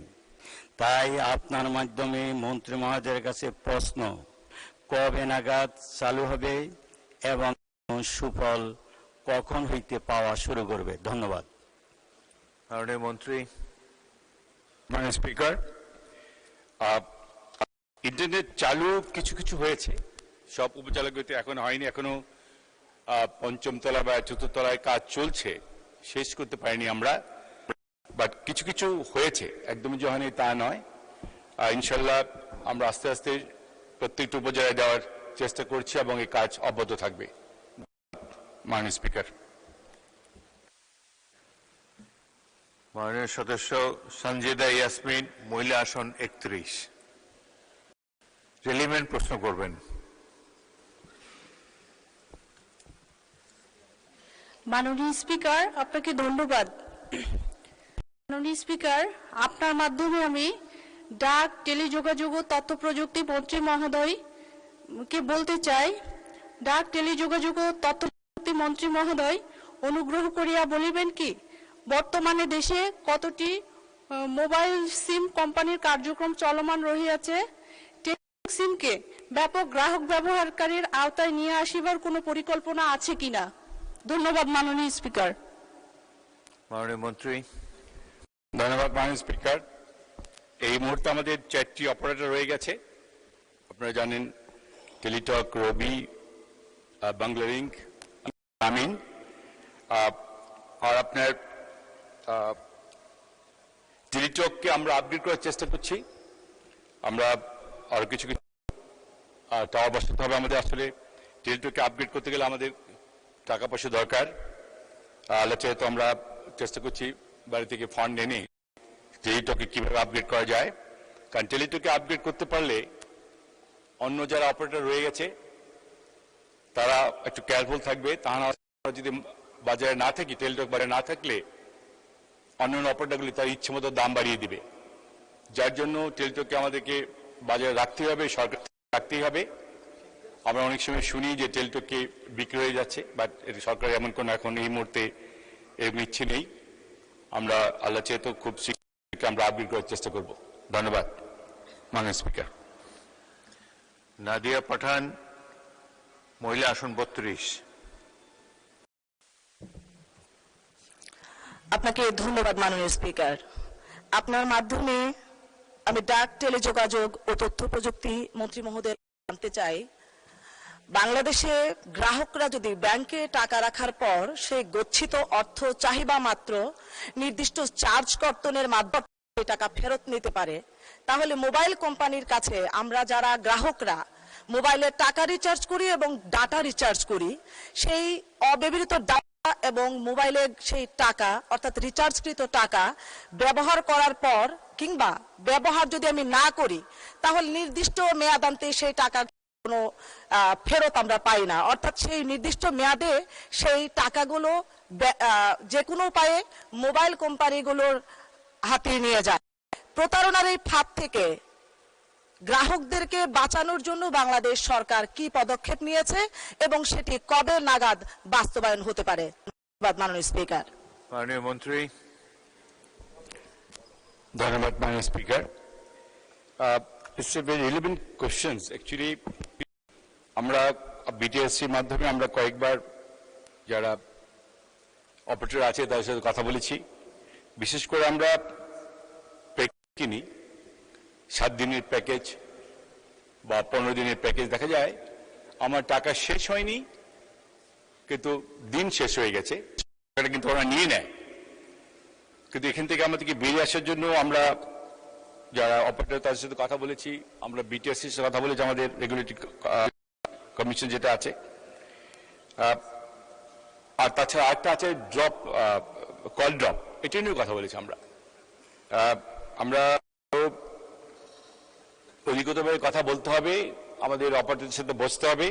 তাই আপনার মাধ্যমে মন্ত্রী মহোদয়ের কাছে প্রশ্ন, কবে নাগাদ চালু হবে এবং সুফল কখন হইতে পাওয়া শুরু করবে? ধন্যবাদ। মাননীয় মন্ত্রী। মাননীয় স্পিকার, ইন্টারনেট চালু কিছু কিছু হয়েছে, সব উপজেলাগুলিতে এখন হয়নি, এখনো পঞ্চম তলা বা চতুর্থ তলায় কাজ চলছে, শেষ করতে পারিনি আমরা, বাট কিছু কিছু হয়েছে, একদমই যে হয়নি তা নয়। ইনশাল্লাহ আমরা আস্তে আস্তে প্রত্যেকটি উপজেলায় দেওয়ার চেষ্টা করছি এবং এই কাজ অব্যাহত থাকবে। মাননীয় স্পিকার। মাননীয় সদস্য সঞ্জিদা ইয়াসমিন, মহিলা আসন 31, রেলিভেন্ট প্রশ্ন করবেন। মাননীয় স্পিকার, আপনাকে ধন্যবাদ। মাননীয় স্পিকার, আপনার মাধ্যমে আমি ডাক, টেলিযোগাযোগ ও তথ্য প্রযুক্তি মন্ত্রী মহোদয়কে বলতে চাই, ডাক, টেলিযোগাযোগ ও তথ্য প্রযুক্তি মন্ত্রী মহোদয়, অনুগ্রহ করিয়া বলিবেন কি বর্তমানে দেশে কতটি মোবাইল সিম কোম্পানির কার্যক্রম চলমান রহিয়াছে? সিমকে ব্যাপক গ্রাহক ব্যবহারকারীর আওতায় নিয়ে আসিবার কোনো পরিকল্পনা আছে কিনা? ধন্যবাদ মাননীয় স্পিকার। মাননীয় মন্ত্রী। ধন্যবাদ মাননীয় স্পিকার। এই মুহূর্তে আমাদের 4টি অপারেটর রয়ে গেছে, আপনারা জানেন, টেলিটক, রবি, বাংলালিংক, গ্রামীণ, আর আপনার টেলিটককে আমরা আপগ্রেড করার চেষ্টা করছি। আমরা আরো কিছু কিছু টাওয়ার বসাতে হবে আমাদের। আসলে টেলিটককে আপগ্রেড করতে গেলে আমাদের টাকা পয়সা দরকার, আল্লাহ চাই তো আমরা চেষ্টা করছি বাড়ি থেকে ফান্ড এনে টেলিটকে কিভাবে আপগ্রেড করা যায়। কারণ টেলিটকে আপগ্রেড করতে পারলে অন্য যারা অপারেটর রয়ে গেছে তারা একটু কেয়ারফুল থাকবে, তা না যদি বাজারে না থাকি, টেলিটক বাজারে না থাকলে অন্যান্য অপারেটরগুলি তার ইচ্ছে মতো দাম বাড়িয়ে দিবে, যার জন্য টেলিটককে আমাদেরকে বাজারে রাখতে হবে, সরকার রাখতেই হবে। আমরা অনেক সময় শুনি যে টেলিটককে বিক্রি হয়ে যাচ্ছে, বাট সরকারের এমন কোনো এখন এই মুহূর্তে এরকম ইচ্ছে নেই। আমরা আল্লাহ চেয়ে তো খুব শীঘ্রই আমরা আপগ্রেড করার চেষ্টা করব। ধন্যবাদ মাননীয় স্পিকার। নাদিয়া পাঠান, মহিলা আসন 32। আপনাকে ধন্যবাদ মাননীয় স্পিকার। আপনার মাধ্যমে আমি ডাক, টেলিযোগাযোগ ও তথ্য প্রযুক্তি মন্ত্রী মহোদয় জানতে চাই, বাংলাদেশে গ্রাহকরা যদি ব্যাংকে টাকা রাখার পর সেই গচ্ছিত অর্থ চাহিদা মাত্র নির্দিষ্ট চার্জ কর্তনের মাধ্যমে টাকা ফেরত নিতে পারে, তাহলে মোবাইল কোম্পানির কাছে আমরা যারা গ্রাহকরা মোবাইলে টাকা রিচার্জ করি এবং ডাটা রিচার্জ করি, সেই অব্যবহৃত ডাটা এবং মোবাইলের সেই টাকা অর্থাৎ রিচার্জকৃত টাকা ব্যবহার করার পর কিংবা ব্যবহার যদি আমি না করি, তাহলে নির্দিষ্ট মেয়াদান্তে সেই টাকা কোনো ফেরত আমরা পাই না, অর্থাৎ সেই নির্দিষ্ট মেয়াদে সেই টাকাগুলো যে কোনো উপায়ে মোবাইল কোম্পানিগুলোর হাতে নিয়ে যায়। প্রতারণার এই ফাঁদ থেকে গ্রাহকদেরকে বাঁচানোর জন্য বাংলাদেশ সরকার কি পদক্ষেপ নিয়েছে এবং সেটি কবে নাগাদ বাস্তবায়ন হতে পারে? ধন্যবাদ মাননীয় স্পিকার। মাননীয় মন্ত্রী। ধন্যবাদ মাননীয় speaker. It's a very relevant questions. Actually, আমরা বিটিএসসির মাধ্যমে আমরা কয়েকবার যারা অপারেটর আছে তাদের সাথে কথা বলেছি। বিশেষ করে আমরা কিনি 7 দিনের প্যাকেজ বা 15 দিনের প্যাকেজ, দেখা যায় আমার টাকা শেষ হয়নি কিন্তু দিন শেষ হয়ে গেছে, সেটা কিন্তু ওরা নিয়ে নেয়। কিন্তু এখান থেকে আমাদেরকে বেরিয়ে আসার জন্য আমরা যারা অপারেটর তাদের সাথে কথা বলেছি, আমরা বিটিএসসির সাথে কথা বলেছি, আমাদের রেগুলেটরি কমিশন যেটা আছে, আর তাছাড়া আরেকটা আছে ড্রপ, কল ড্রপ, এটা নিয়েও কথা বলেছি আমরা। আমরা অধিকতভাবে কথা বলতে হবে, আমাদের অপারেটরদের সাথে বসতে হবে,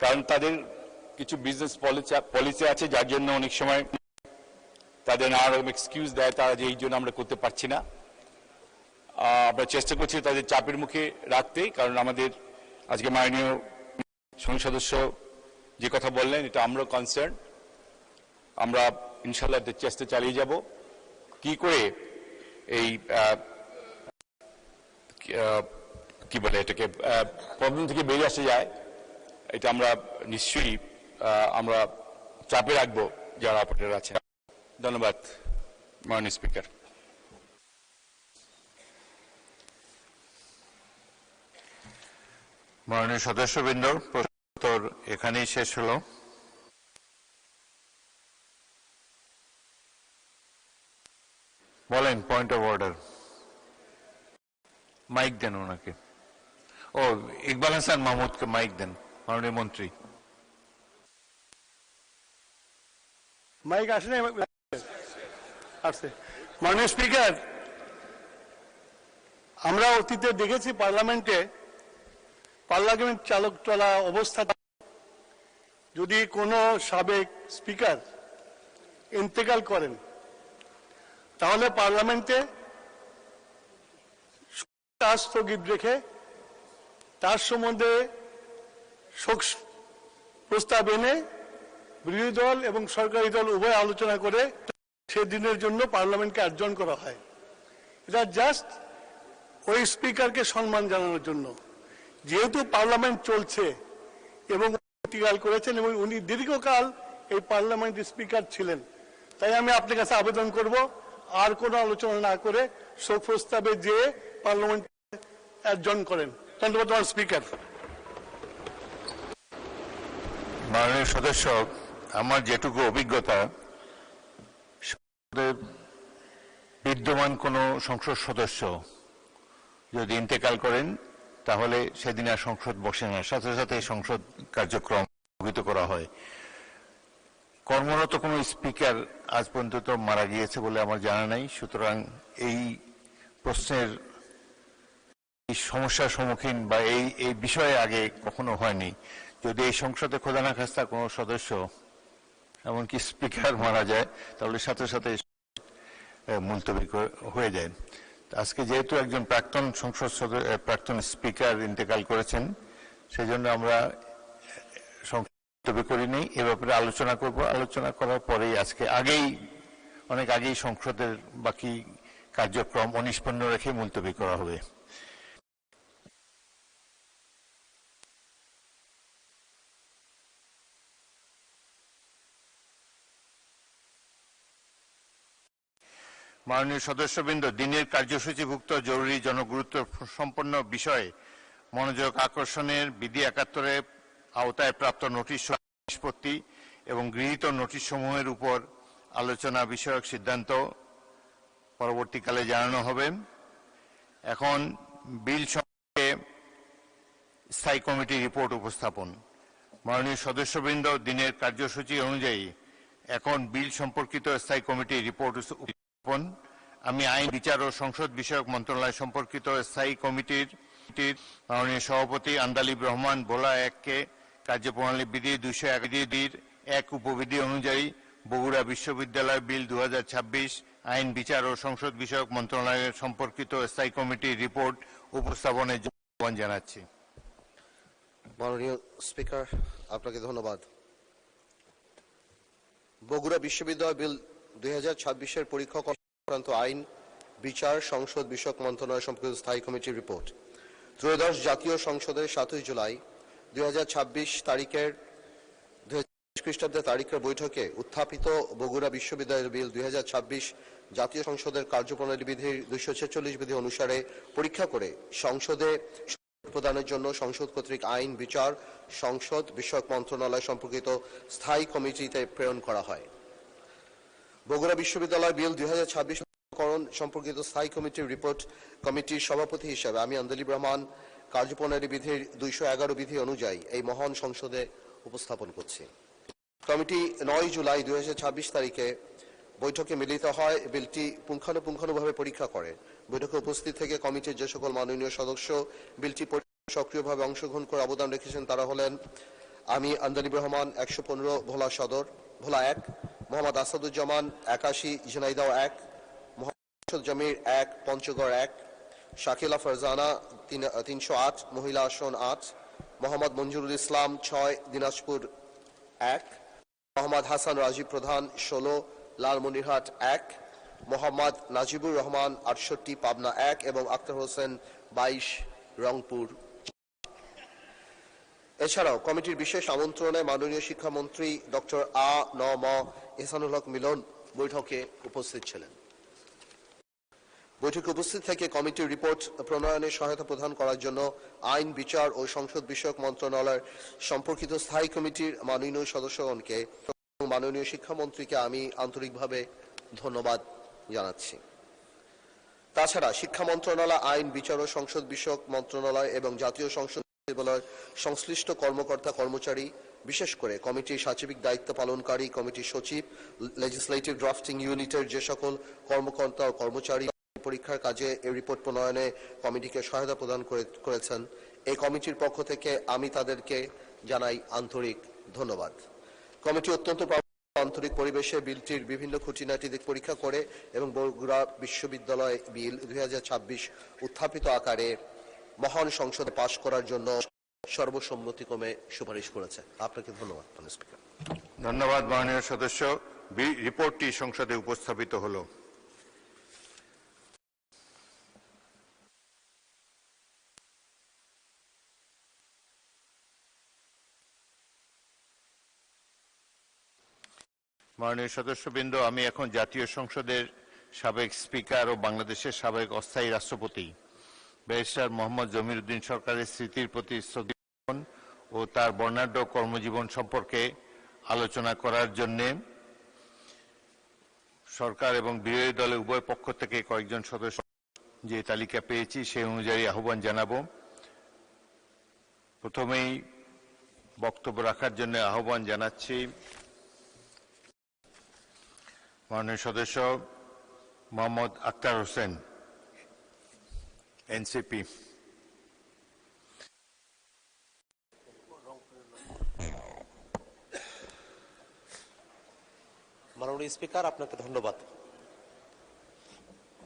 কারণ তাদের কিছু বিজনেস পলিসি আছে যার জন্য অনেক সময় তাদের নানা রকম এক্সকিউজ দেয় তারা যে এই জন্য আমরা করতে পারছি না। আমরা চেষ্টা করছি তাদের চাপের মুখে রাখতে, কারণ আমাদের আজকে মাননীয় সংসদ সদস্য যে কথা বললেন এটা আমরাও কনসার্ন। আমরা ইনশাল্লাহ চেষ্টা চালিয়ে যাব কি করে এই কি বলে এটাকে প্রবলেম থেকে বেরিয়ে আসা যায়। এটা আমরা নিশ্চয়ই আমরা চাপে রাখবো যারা অপারেটর আছে। ধন্যবাদ মাননীয় স্পিকার। মাননীয় সদস্যবৃন্দ, প্রশ্নোত্তর এখানেই শেষ হলো। বলেন, পয়েন্ট অফ অর্ডার। মাইক দেন ওনাকে। ও, ইকবাল হাসান মাহমুদকে মাইক দেন, মাননীয় মন্ত্রী। মাইক আসে না? আসছে। মাননীয় স্পিকার, আমরা অতীতে দেখেছি পার্লামেন্ট চালক চলা অবস্থা যদি কোনো সাবেক স্পিকার ইন্তেকাল করেন তাহলে পার্লামেন্টে কাজ স্থগিত রেখে তার সম্বন্ধে শোক প্রস্তাব এনে বিরোধী দল এবং সরকারি দল উভয় আলোচনা করে সেদিনের জন্য পার্লামেন্টকে অ্যাডজর্ন করা হয়। এটা জাস্ট ওই স্পিকারকে সম্মান জানানোর জন্য। যেহেতু পার্লামেন্ট চলছে এবং ইন্তেকাল করেছেন এবং উনি দীর্ঘকাল এই পার্লামেন্টের স্পিকার ছিলেন, তাই আমি আপনার কাছে আবেদন করব আর কোনো আলোচনা না করে শোক প্রস্তাবে যে পার্লামেন্ট অ্যাডজর্ন করেন। ধন্যবাদ স্পিকার। মাননীয় সদস্য, আমার যেটুকু অভিজ্ঞতা, বিদ্যমান কোনো সংসদ সদস্য যদি ইন্তেকাল করেন তাহলে সেদিন আর সংসদ বসে না, সাথে সাথে সংসদ কার্যক্রম স্থগিত করা হয়। কর্মরত কোনো স্পিকার আজ পর্যন্ত মারা গিয়েছে বলে আমার জানা নাই। সুতরাং এই প্রশ্নের সমস্যার সম্মুখীন বা এই বিষয়ে আগে কখনো হয়নি। যদি এই সংসদে খোদা না খাস্তা কোনো সদস্য এমনকি স্পিকার মারা যায় তাহলে সাথে সাথে মুলতবি হয়ে যায়। আজকে যেহেতু একজন প্রাক্তন স্পিকার ইন্তেকাল করেছেন, সেই জন্য আমরা মুলতবি করিনি। এ ব্যাপারে আলোচনা করব। আলোচনা করার পরেই অনেক আগেই সংসদের বাকি কার্যক্রম অনিষ্পন্ন রেখে মুলতবি করা হবে। মাননীয় সদস্যবৃন্দ, দিনের কার্যসূচিভুক্ত জরুরি জনগুরুত্ব সম্পন্ন বিষয়ে মনোযোগ আকর্ষণের বিধি ৭১ আওতায় প্রাপ্ত নোটিশ নিষ্পত্তি এবং গৃহীত নোটিশ সমূহের উপর আলোচনা বিষয়ক সিদ্ধান্ত পরবর্তীকালে জানানো হবে। এখন বিল সম্পর্কে স্থায়ী কমিটির রিপোর্ট উপস্থাপন। মাননীয় সদস্যবৃন্দ, দিনের কার্যসূচি অনুযায়ী এখন বিল সম্পর্কিত স্থায়ী কমিটির রিপোর্ট উপস্থাপন। আমি আইন, বিচার ও সংসদ বিষয়ক মন্ত্রণালয় সম্পর্কিত স্থায়ী কমিটির মাননীয় সভাপতি আন্দালিব রহমান ভোলা ১-কে কার্যপ্রণালী বিধি ২০১ উপবিধি অনুযায়ী বগুড়া বিশ্ববিদ্যালয় বিল ২০২৬ আইন, বিচার ও সংসদ বিষয়ক মন্ত্রণালয়ের সম্পর্কিত স্থায়ী কমিটির রিপোর্ট উপস্থাপনের জন্য আহ্বান জানাচ্ছি। মাননীয় স্পিকার, আপনাকে ধন্যবাদ। বগুড়া বিশ্ববিদ্যালয় বিল ২০২৬-এর পরীক্ষা সংক্রান্ত আইন, বিচার, সংসদ বিষয়ক মন্ত্রণালয় সম্পর্কিত স্থায়ী কমিটির রিপোর্ট। ত্রয়োদশ জাতীয় সংসদের ৭ই জুলাই ২০২৬ তারিখের খ্রিস্টাব্দের তারিখের বৈঠকে উত্থাপিত বগুড়া বিশ্ববিদ্যালয় বিল ২০২৬ জাতীয় সংসদের কার্যপ্রণালী বিধির ২৪৬ বিধি অনুসারে পরীক্ষা করে সংসদে প্রদানের জন্য সংসদ কর্তৃক আইন, বিচার, সংসদ বিষয়ক মন্ত্রণালয় সম্পর্কিত স্থায়ী কমিটিতে প্রেরণ করা হয়। বগুড়া বিশ্ববিদ্যালয় বিল ২০২৬ সম্পর্কিত স্থায়ী কমিটির রিপোর্ট কমিটির সভাপতি হিসেবে আমি আন্দালিব রহমান কার্যপ্রণালী বিধির ২১১ বিধি অনুযায়ী এই মহান সংসদে উপস্থাপন করছি। কমিটি ৯ জুলাই ২০২৬ তারিখে বৈঠকে মিলিত হয়, বিলটি পুঙ্খানুপুঙ্খানুভাবে পরীক্ষা করে। বৈঠকে উপস্থিত থেকে কমিটির যে সকল মাননীয় সদস্য বিলটি সক্রিয়ভাবে অংশগ্রহণ করে অবদান রেখেছেন তারা হলেন আমি আন্দালিব রহমান ১১৫ ভোলা ১, মোহাম্মদ আসাদুজ্জামান 81, ঝিনাইদহ 1, মোহাম্মদ জমির 1, পঞ্চগড় 1, শাকিলা ফারজানা 308, মহিলা আসন 8, মোহাম্মদ মঞ্জুরুল ইসলাম 6, দিনাজপুর 1, মোহাম্মদ হাসান রাজীব প্রধান 16, লালমনিরহাট 1, মোহাম্মদ নাজিবুর রহমান 68, পাবনা 1 এবং আক্তার হোসেন 22, রংপুর। এছাড়াও কমিটির বিশেষ আমন্ত্রণে মাননীয় শিক্ষামন্ত্রী ডক্টর আ.ন.ম এহসানুল হক মিলন বৈঠকে উপস্থিত ছিলেন। বৈঠকে উপস্থিত থেকে কমিটির রিপোর্ট প্রণয়নে সহায়তা প্রদান করার জন্য আইন, বিচার ও সংসদ বিষয়ক মন্ত্রণালয়ের সম্পর্কিত স্থায়ী কমিটির মাননীয় সদস্যগণকে এবং মাননীয় শিক্ষামন্ত্রীকে আমি আন্তরিকভাবে ধন্যবাদ জানাচ্ছি। তাছাড়া শিক্ষা মন্ত্রণালয়, আইন, বিচার ও সংসদ বিষয়ক মন্ত্রণালয় এবং জাতীয় সংসদ সচিবালয়ের সংশ্লিষ্ট কর্মকর্তা কর্মচারী, বিশেষ করে কমিটির সাচিবিক দায়িত্ব পালনকারী, কমিটির সচিব, লেজিসলেটিভ ড্রাফটিং ইউনিটের যে সকল কর্মকর্তা ও কর্মচারী পরীক্ষার কাজে এই রিপোর্ট প্রণয়নে কমিটিকে সহায়তা প্রদান করেছেন, এই কমিটির পক্ষ থেকে আমি তাদেরকে জানাই আন্তরিক ধন্যবাদ। কমিটি অত্যন্ত আন্তরিক পরিবেশে বিলটির বিভিন্ন খুঁটিনাটি দিক পরীক্ষা করে এবং বগুড়া বিশ্ববিদ্যালয় বিল 2026 উত্থাপিত আকারে মহান সংসদে পাশ করার জন্য সর্বসম্মতিক্রমে সুপারিশ করেছে। আপনাকে ধন্যবাদ মাননীয় স্পিকার। ধন্যবাদ মাননীয় সদস্য। রিপোর্টটি সংসদে উপস্থাপিত হলো। মাননীয় সদস্যবৃন্দ, আমি এখন জাতীয় সংসদের সাবেক স্পিকার ও বাংলাদেশের সাবেক অস্থায়ী রাষ্ট্রপতি ব্যারিস্টার মোহাম্মদ জমির উদ্দিন সরকারের স্মৃতির প্রতি শ্রদ্ধা ও তার বর্ণাঢ্য কর্মজীবন সম্পর্কে আলোচনা করার জন্য সরকার এবং বিরোধী দলের উভয় পক্ষ থেকে কয়েকজন সদস্য যে তালিকা পেয়েছি সেই অনুযায়ী আহ্বান জানাবো। প্রথমেই বক্তব্য রাখার জন্য আহ্বান জানাচ্ছি মাননীয় সদস্য মোহাম্মদ আক্তার হোসেন, এনসিপি। মাননীয় স্পিকার, আপনাকে ধন্যবাদ।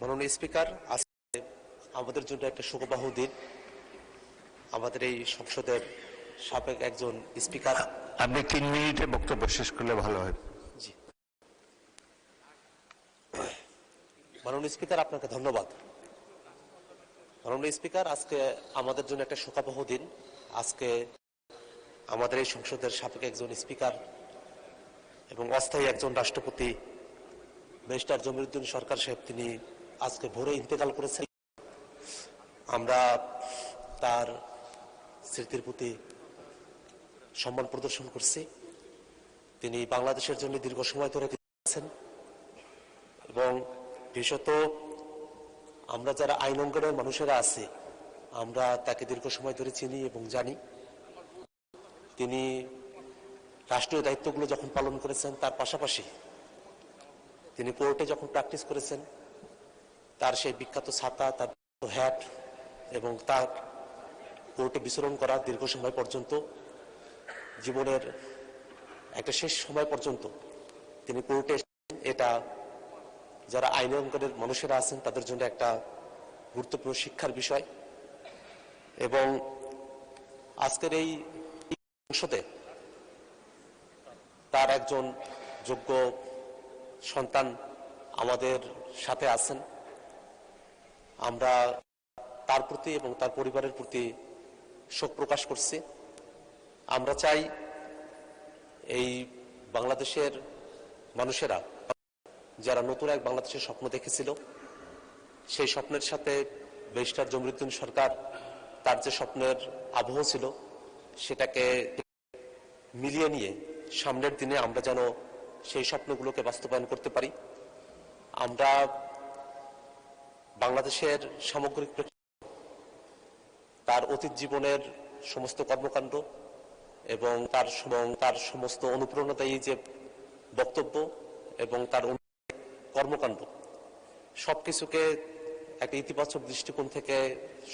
মাননীয় স্পিকার, আজকে আমাদের জন্য একটা শোকবাহ দিন। আমাদের এই সংসদের সাবেক একজন স্পিকার। আপনি 3 মিনিটে বক্তব্য শেষ করলে ভালো হয়। জি, মাননীয় স্পিকার, আপনাকে ধন্যবাদ। মাননীয় স্পিকার, আজকে আমাদের জন্য একটা শোকাবহ দিন। আজকে আমাদের এই সংসদের সাবেক একজন স্পিকার এবং অস্থায়ী একজন রাষ্ট্রপতি ব্যারিস্টার জমির উদ্দিন সরকার সাহেব, তিনি আজকে ভোরে ইন্তেকাল করেছেন। আমরা তার স্মৃতির প্রতি সম্মান প্রদর্শন করছি। তিনি বাংলাদেশের জন্য দীর্ঘ সময় ধরে আছেন এবং বিশেষত আমরা যারা আইন অঙ্গনের মানুষেরা আছি, আমরা তাকে দীর্ঘ সময় ধরে চিনি এবং জানি। তিনি রাষ্ট্রীয় দায়িত্বগুলো যখন পালন করেছেন, তার পাশাপাশি তিনি কোর্টে যখন প্র্যাকটিস করেছেন, তার সেই বিখ্যাত ছাতা, তার হ্যাট এবং তার কোর্টে বিচরণ করা দীর্ঘ সময় পর্যন্ত, জীবনের একটা শেষ সময় পর্যন্ত তিনি কোর্টে, এটা যারা আইন অঙ্গনের মানুষেরা আছেন তাদের জন্য একটা গুরুত্বপূর্ণ শিক্ষার বিষয়। এবং আজকের এই সংসদে তার একজন যোগ্য সন্তান আমাদের সাথে আছেন। আমরা তার প্রতি এবং তার পরিবারের প্রতি শোক প্রকাশ করছি। আমরা চাই এই বাংলাদেশের মানুষেরা যারা নতুন এক বাংলাদেশের স্বপ্ন দেখেছিল, সেই স্বপ্নের সাথে ব্যারিস্টার জমির উদ্দিন সরকার তার যে স্বপ্নের আবহ ছিল, সেটাকে মিলিয়ে নিয়ে সামনের দিনে আমরা যেন সেই স্বপ্নগুলোকে বাস্তবায়ন করতে পারি। আমরা বাংলাদেশের সামগ্রিক তার অতীত জীবনের সমস্ত কর্মকাণ্ড এবং তার সমস্ত অনুপ্রেরণাদায়ী যে বক্তব্য এবং তার কর্মকাণ্ড, সবকিছুকে একটা ইতিবাচক দৃষ্টিকোণ থেকে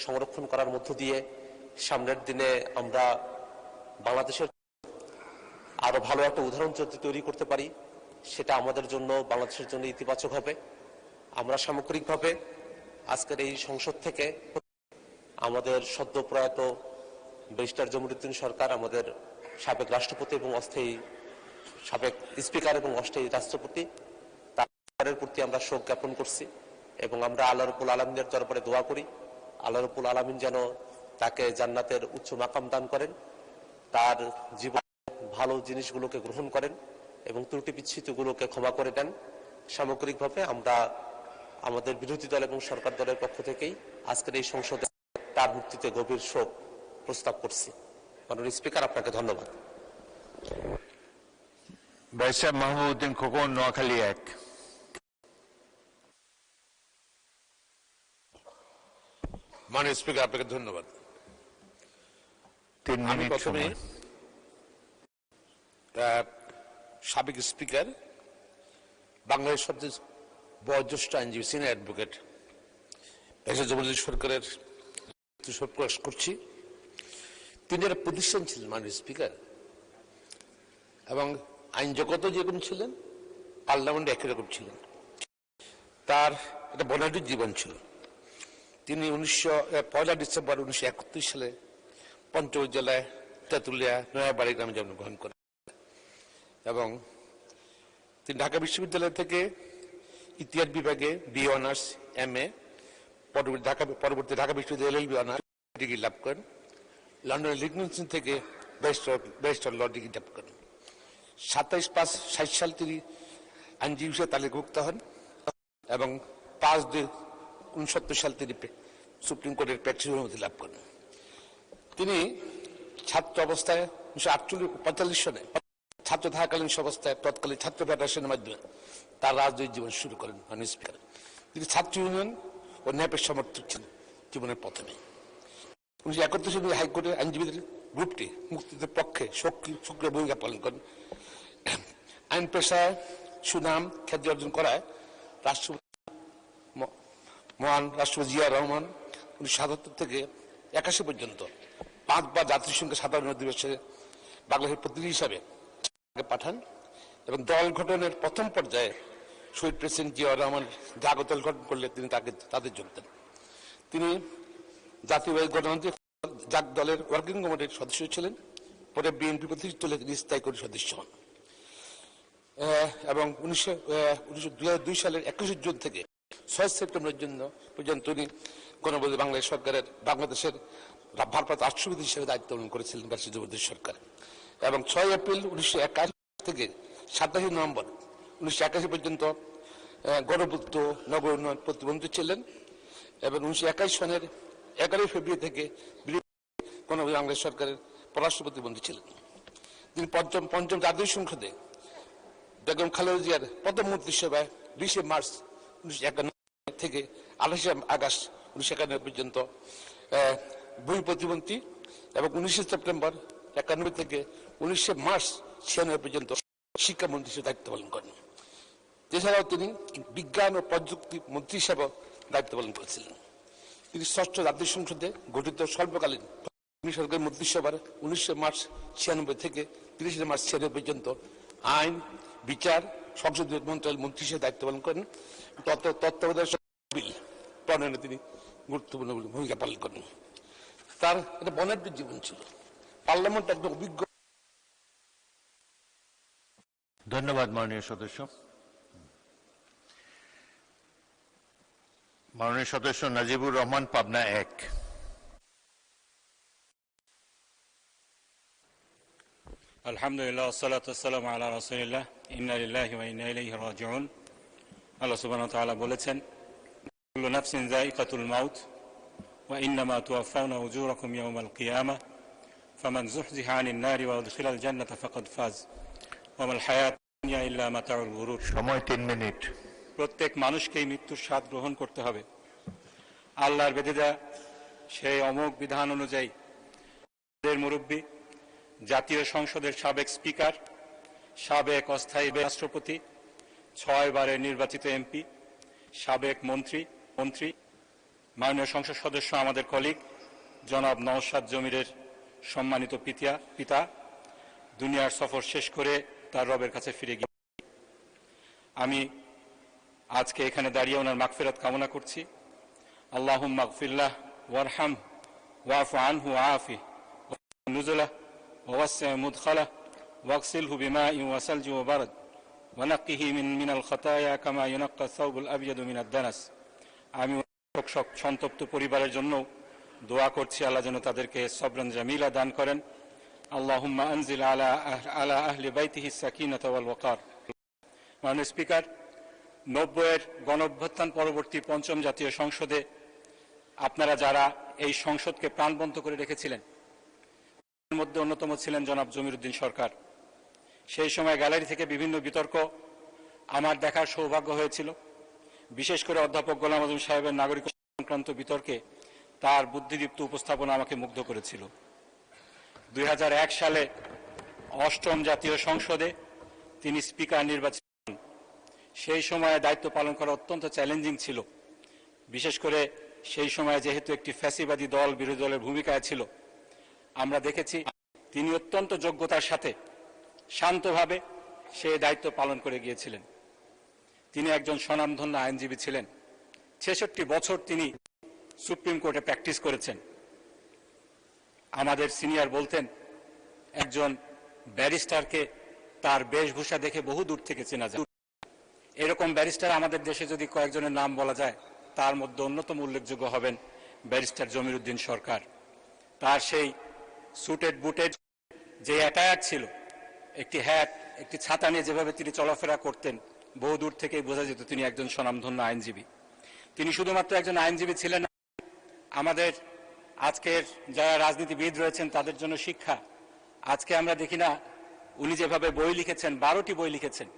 সংরক্ষণ করার মধ্য দিয়ে সামনের দিনে আমরা বাংলাদেশের আরো ভালো একটা উদাহরণ যদি তৈরি করতে পারি, সেটা আমাদের জন্য, বাংলাদেশের জন্য ইতিবাচক হবে। আমরা সামগ্রিকভাবে আজকের এই সংসদ থেকে আমাদের সদ্য প্রয়াত ব্যারিস্টার জমিরুদ্দিন সরকার, আমাদের সাবেক রাষ্ট্রপতি এবং অস্থায়ী সাবেক স্পিকার এবং অস্থায়ী রাষ্ট্রপতি, তার প্রতি আমরা শোক জ্ঞাপন করছি এবং আমরা আল্লাহ রাব্বুল আলামিনের দরবারে দোয়া করি আল্লাহ রাব্বুল আলামিন যেন তাকে জান্নাতের উচ্চ মাকাম দান করেন, তার জীবন ভালো জিনিসগুলোকে গ্রহণ করেন এবং ত্রুটি বিচ্ছিতগুলোকে ক্ষমা করে দেন। সামগ্রিকভাবে আমরা আমাদের বিরোধী দল এবং সরকার দলের পক্ষ থেকেই আজকের এই সংসদে তার মৃত্যুতে গভীর শোক প্রস্তাব করছি। মাননীয় স্পিকার, আপনাকে ধন্যবাদ। ব্যারিস্টার মাহবুব উদ্দিন খোকন, নোয়াখালী 1। মাননীয় স্পিকার, আপনাকে ধন্যবাদ। 3 আমি মিনিট প্রথমে সময়। সাবেক স্পিকার, বাংলাদেশ সবচেয়ে বয়োজ্যেষ্ঠ আইনজীবী, সিনিয়র অ্যাডভোকেট ব্যারিস্টার জমিরুদ্দিন সরকারের শোক প্রকাশ করছি। তিনি একটা প্রতিষ্ঠান ছিলেন মাননীয় স্পিকার, এবং আইন জগত যেরকম ছিলেন, পার্লামেন্টে একই রকম ছিলেন। তার একটা বর্ণাঢ্য জীবন ছিল। তিনি 1 ডিসেম্বর 1931 সালে পঞ্চগড় জেলায় তেঁতুলিয়া নয়াবাড়ি গ্রামে জন্মগ্রহণ করেন এবং তিনি ঢাকা বিশ্ববিদ্যালয় থেকে ইতিহাস বিভাগে BA অনার্স, MA, পরবর্তী ঢাকা বিশ্ববিদ্যালয় LLB অনার্স ডিগ্রি লাভ করেন। লন্ডনের লিংকন থেকে ব্যারিস্টার ল ডিগ্রি লাভ করেন। 27/5/60 সাল তিনি আইনজীবী হিসেবে তালিকাভুক্ত হন এবং 5/2/69 সাল তিনি সুপ্রিম কোর্টের প্র্যাকটিস অনুমতি লাভ করেন। তিনি ছাত্র অবস্থায় 1948-45 সনে ছাত্র থাকাকালীন অবস্থায় তৎকালীন ছাত্র ফেডারেশনের মাধ্যমে তার রাজনৈতিক জীবন শুরু করেন মাননীয় স্পিকার। তিনি ছাত্র ইউনিয়ন ও ন্যাপের সমর্থক ছিলেন জীবনের প্রথমে। 1971 সালে হাইকোর্টের আইনজীবীদের গ্রুপটি মুক্তির পক্ষে সক্রিয় ভূমিকা পালন করেন। আইন পেশায় সুনাম খ্যাতি অর্জন করায় মহান রাষ্ট্রপতি জিয়া রহমান 1977 থেকে 81 পর্যন্ত 5 বার জাতিসংঘের সাধারণ অধিবেশনে বাংলাদেশের প্রতিনিধি হিসাবে পাঠান এবং দল গঠনের প্রথম পর্যায়ে শহীদ প্রেসিডেন্ট জিয়া রহমান জাগত দল গঠন করলে তিনি তাদের যোগ দেন। তিনি জাতীয়বাদী গণতান্ত্রিক জাগ দলের ওয়ার্কিং কমিটির সদস্য ছিলেন। পরে বিএনপি প্রতিষ্ঠিত হলে তিনি স্থায়ী কমিটির সদস্য হন এবং 2002 সালের 21 জুন থেকে 6 সেপ্টেম্বরের পর্যন্ত তিনি গণপ্রজাতন্ত্রী বাংলাদেশ সরকারের বাংলাদেশের ভারপ্রাপ্ত রাষ্ট্রপতি হিসেবে দায়িত্ব পালন করেছিলেন ব্যারিস্টার জমিরুদ্দিন সরকার এবং 6 এপ্রিল 1981 থেকে 27 নভেম্বর 1981 পর্যন্ত গণপূর্ত নগর উন্নয়ন প্রতিমন্ত্রী ছিলেন এবং 1921 সনের 11 ফেব্রুয়ারি থেকে গণপ্রজাতন্ত্রী বাংলাদেশ সরকারের পররাষ্ট্র প্রতিমন্ত্রী ছিলেন। তিনি পঞ্চম জাতীয় সংসদে বেগম খালেদা জিয়ার প্রথম মন্ত্রী সেবায় 20 মার্চ 1991 থেকে 28 আগস্ট 1991 পর্যন্ত ভূমি প্রতিমন্ত্রী এবং 19 সেপ্টেম্বর 91 থেকে 19 মার্চ 96 পর্যন্ত শিক্ষামন্ত্রী হিসেবে দায়িত্ব পালন করেন। এছাড়াও তিনি বিজ্ঞান ও প্রযুক্তি মন্ত্রী হিসেবে দায়িত্ব পালন করেছিলেন। তিনি ষষ্ঠ জাতীয় সংসদে গঠিত স্বল্পকালীন সরকারের মন্ত্রিসভার 19 মার্চ 96 থেকে 30 মার্চ 96 পর্যন্ত আইন, বিচার, সংসদীয় মন্ত্রণালয়ের মন্ত্রী হিসেবে দায়িত্ব পালন করেন। তত্ত্বাবধায়ক বিল প্রণয়নে তিনি গুরুত্বপূর্ণ ভূমিকা পালন করেন। তার একটা বর্ণাঢ্য জীবন ছিল। পার্লামেন্ট একদম অভিজ্ঞ। ধন্যবাদ মাননীয় সদস্য। মাননীয় সদস্য নাজিবুর রহমান, পাবনা 1। আলহামদুলিল্লাহ, ওয়াসসালাতু ওয়াসসালামু আলা রাসূলিল্লাহ, ইন্না লিল্লাহি ওয়া ইন্না ইলাইহি রাজিউন। আল্লাহ সুবহানাহু ওয়া তাআলা বলেছেন, কুল্লু নাফসিন যায়িকাতুল মাউত ওয়া ইন্নামা তুওয়াফাউনা উজুরাকুম ইয়াওমাল কিয়ামাহ ফামান যুহজিহা আনিন নারি ওয়া উদখিলাল জান্নাতা ফাকাদ ফাজ ওয়া মাল হায়াতুদ দুনিয়া ইল্লা মাতাউল গুরুর। সময় 3 মিনিট। প্রত্যেক মানুষকেই মৃত্যুর স্বাদ গ্রহণ করতে হবে। আল্লাহর বেঁধে দেয়া সেই অমোঘ বিধান অনুযায়ী মুরব্বী, জাতীয় সংসদের সাবেক স্পিকার, সাবেক অস্থায়ী রাষ্ট্রপতি, 6 বারের নির্বাচিত এমপি, সাবেক মন্ত্রী, মাননীয় সংসদ সদস্য, আমাদের কলিগ জনাব নওশাদ জমিরের সম্মানিত পিতা দুনিয়ার সফর শেষ করে তার রবের কাছে ফিরে গিয়ে আমি আজকে এখানে দাঁড়িয়ে ওনার মাগফিরাত কামনা করছি। আল্লাহুম্মা গফিরলাহ ওয়ারহাম ওয়াফু আনহু ওয়াআফি নুজুলাহ ওয়াসসি মুদখালাহ ওয়াগসিলহু বিমাইন ওয়া সালজি ওয়া বারদ ওয়ানাক্কিহি মিনাল খাতায়া কামা ইউনাক্কা আস-সাওবুল আবয়াদু মিনাদ দানাস। আমি সন্তপ্ত পরিবারের জন্য দোয়া করছি, আল্লাহ যেন তাদেরকে সবরান জামিলা দান করেন। আল্লাহুম্মা আনজিল আলা আহলি বাইতিহি সাকিনাতা ওয়াল ওয়াকার। মাননীয় স্পিকার, 90-এর গণঅভ্যুত্থান পরবর্তী পঞ্চম জাতীয় সংসদে আপনারা যারা এই সংসদকে প্রাণবন্ত করে রেখেছিলেন, এর মধ্যে অন্যতম ছিলেন জনাব জমিরুদ্দিন সরকার। সেই সময় গ্যালারি থেকে বিভিন্ন বিতর্ক আমার দেখার সৌভাগ্য হয়েছিল। বিশেষ করে অধ্যাপক গোলাম আজম সাহেবের নাগরিক সংক্রান্ত বিতর্কে তার বুদ্ধিদীপ্ত উপস্থাপনা আমাকে মুগ্ধ করেছিল। 2001 সালে 8ম জাতীয় সংসদে তিনি স্পিকার নির্বাচিত হন। সেই সময়ে দায়িত্ব পালন করা অত্যন্ত চ্যালেঞ্জিং ছিল। বিশেষ করে সেই সময় যেহেতু একটি ফ্যাসিবাদী দল বিরোধী দলের ভূমিকায় ছিল, আমরা দেখেছি তিনি অত্যন্ত যোগ্যতার সাথে শান্তভাবে সেই দায়িত্ব পালন করে গিয়েছিলেন। তিনি একজন স্বনামধন্য আইনজীবী ছিলেন। 66 বছর তিনি সুপ্রিম কোর্টে প্র্যাকটিস করেছেন। আমাদের সিনিয়র বলতেন, একজন ব্যারিস্টারকে তার বেশভূষা দেখে বহু দূর থেকে চেনা যায়। এরকম ব্যারিস্টার আমাদের দেশে যদি কয়েকজনের নাম বলা যায়, তার মধ্যে অন্যতম উল্লেখযোগ্য হবেন ব্যারিস্টার জমিরুদ্দিন সরকার। তার সেই সুটেড বুটেড যে অ্যাটায়ার ছিল, একটি হ্যাট, একটি ছাতা নিয়ে যেভাবে তিনি চলাফেরা করতেন, বহু দূর থেকেই বোঝা যেত তিনি একজন স্বনামধন্য আইনজীবী। তিনি শুধুমাত্র একজন আইনজীবী ছিলেন না, আমাদের আজকের যারা রাজনীতিবিদ রয়েছেন তাদের জন্য শিক্ষা। আজকে আমরা দেখি না, উনি যেভাবে বই লিখেছেন, 12টি বই লিখেছেন,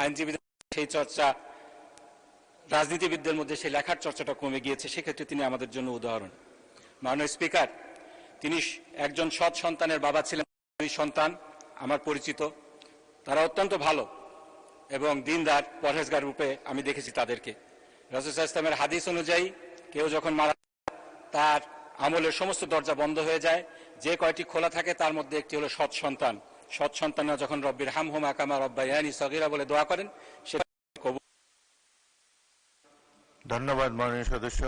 আইনজীবীদের সেই চর্চা, রাজনীতিবিদদের মধ্যে সেই লেখার চর্চাটা কমে গিয়েছে। সেক্ষেত্রে তিনি আমাদের জন্য উদাহরণ। মাননীয় স্পিকার, তিনি একজন সৎ সন্তানের বাবা ছিলেন। দুই সন্তান আমার পরিচিত, তারা অত্যন্ত ভালো এবং দিনদার পরহেজগার রূপে আমি দেখেছি তাদেরকে। রাসূল সাল্লাল্লাহু আলাইহি ওয়াসাল্লামের হাদিস অনুযায়ী কেউ যখন মারা তার আমলের সমস্ত দরজা বন্ধ হয়ে যায়, যে কয়টি খোলা থাকে তার মধ্যে একটি হলো সৎ সন্তান। সৎ সন্তানরা যখন রব্বির হামহুমা কামা রাব্বায়ানি সগীরা বলে দোয়া করেন, সেটা কবুল। ধন্যবাদ মাননীয় সদস্য।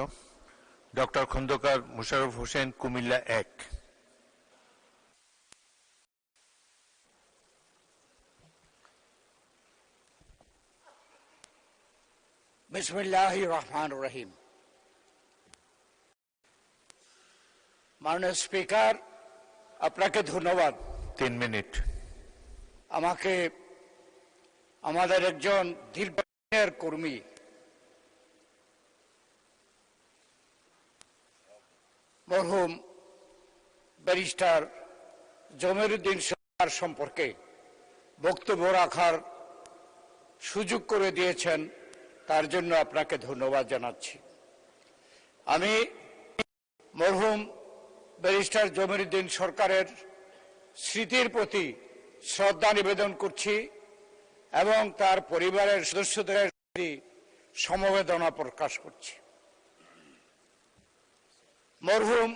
ডক্টর খন্দকার মুশাররফ হোসেন, কুমিল্লা 1। বিসমিল্লাহির রহমানির রহিম। মাননীয় স্পিকার, আপনাকে ধন্যবাদ। 3 মিনিট। আমাকে আমাদের একজন দীর্ঘদিনের কর্মী মরহুম ব্যারিস্টার জমিরুদ্দিন সরকার সম্পর্কে বক্তব্য রাখার সুযোগ করে দিয়েছেন, তার জন্য আপনাকে ধন্যবাদ জানাচ্ছি। আমি মরহুম ব্যারিস্টার জমিরুদ্দিন সরকারের স্মৃতির প্রতি শ্রদ্ধা নিবেদন করছি এবং তার পরিবারের সদস্যদের প্রতি সমবেদনা প্রকাশ করছি। মরহুম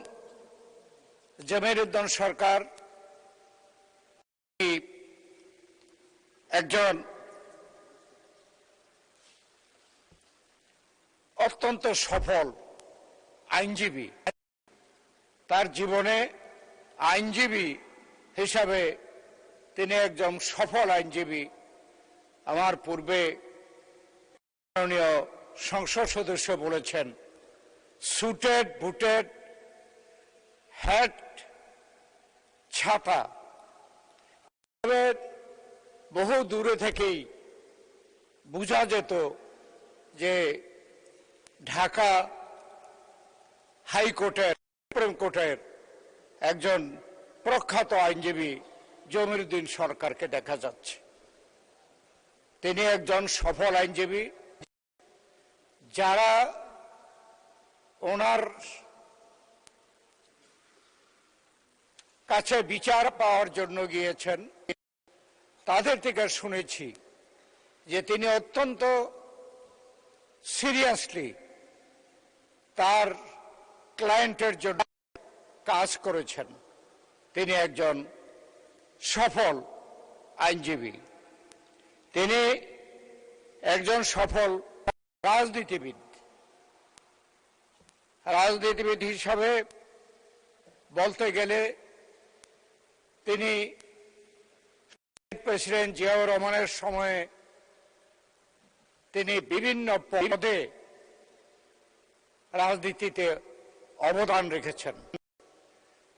জমিরুদ্দিন সরকার একজন অত্যন্ত সফল আইনজীবী। তার জীবনে আইনজীবী হিসাবে তিনি একজন সফল আইনজীবী। আমার পূর্বে মাননীয় সংসদ সদস্য বলেছেন, সুটেড বুটেড হ্যাট, ছাতা, বহু দূরে থেকেই বোঝা যেত যে ঢাকা হাইকোর্টের, সুপ্রিম কোর্টের একজন প্রখ্যাত আইনজীবী জমিরুদ্দিন সরকারকে দেখা যাচ্ছে। তিনি একজন সফল আইনজীবী। যারা ওনার কাছে বিচার পাওয়ার জন্য গিয়েছেন, তাদের থেকে শুনেছি যে তিনি অত্যন্ত সিরিয়াসলি তার ক্লায়েন্টের জন্য কাজ করেছেন। তিনি একজন সফল আইনজীবী। তিনি একজন সফল রাজনীতিবিদ হিসাবে বলতে গেলে তিনি প্রেসিডেন্ট জিয়াউর রহমানের সময়ে তিনি বিভিন্ন পদে রাজনীতিতে অবদান রেখেছেন।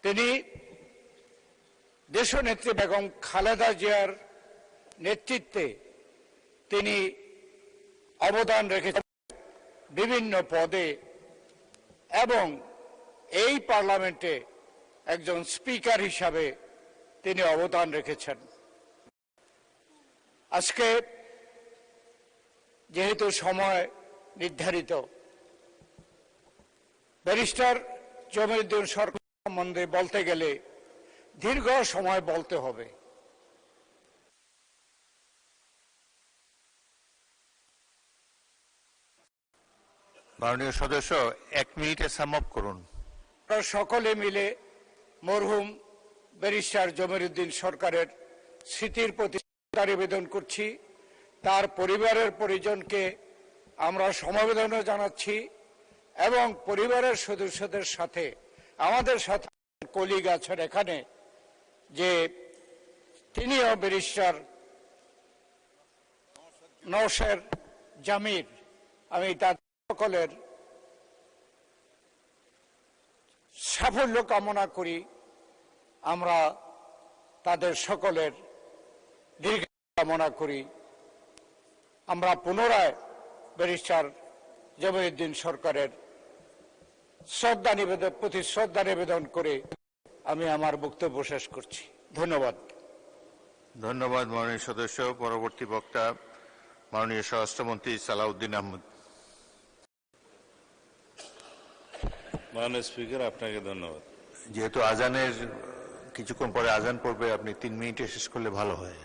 তিনি দেশনেত্রী বেগম খালেদা জিয়ার নেতৃত্বে তিনি অবদান রেখেছেন বিভিন্ন পদে এবং এই পার্লামেন্টে একজন স্পিকার হিসাবে তিনি অবদান রেখেছেন। আজকে যেহেতু সময় নির্ধারিত, ব্যারিস্টার জমিরুদ্দিন সরকার সম্বন্ধে বলতে গেলে দীর্ঘ সময় বলতে হবে। মাননীয় সদস্য 1 মিনিটে সাম আপ করুন। সকলে মিলে মরহুম ব্যারিস্টার জমিরুদ্দিন সরকারের স্মৃতির প্রতি নিবেদন করছি। তার পরিবারের পরিজনকে আমরা সমবেদনা জানাচ্ছি এবং পরিবারের সদস্যদের সাথে আমাদের সাথে কলিগ আছেন এখানে, যে তিনিও ব্যারিস্টার নওশের জামির, আমি তাদের সকলের সাফল্য কামনা করি। আমরা তাদের সকলের দীর্ঘ কামনা করি। আমরা পুনরায় ব্যারিস্টার জমিরুদ্দিন সরকারের প্রতি শ্রদ্ধা নিবেদন করে আমি আমার বক্তব্য শেষ করছি। ধন্যবাদ। ধন্যবাদ মাননীয় সদস্য। পরবর্তী বক্তা মাননীয় স্বরাষ্ট্রমন্ত্রী সালাউদ্দিন আহমেদ। মাননীয় স্পিকার, আপনাকে ধন্যবাদ। যেহেতু আজানের কিছুক্ষণ পরে আজান পড়বে, আপনি 3 মিনিটে শেষ করলে ভালো হয়।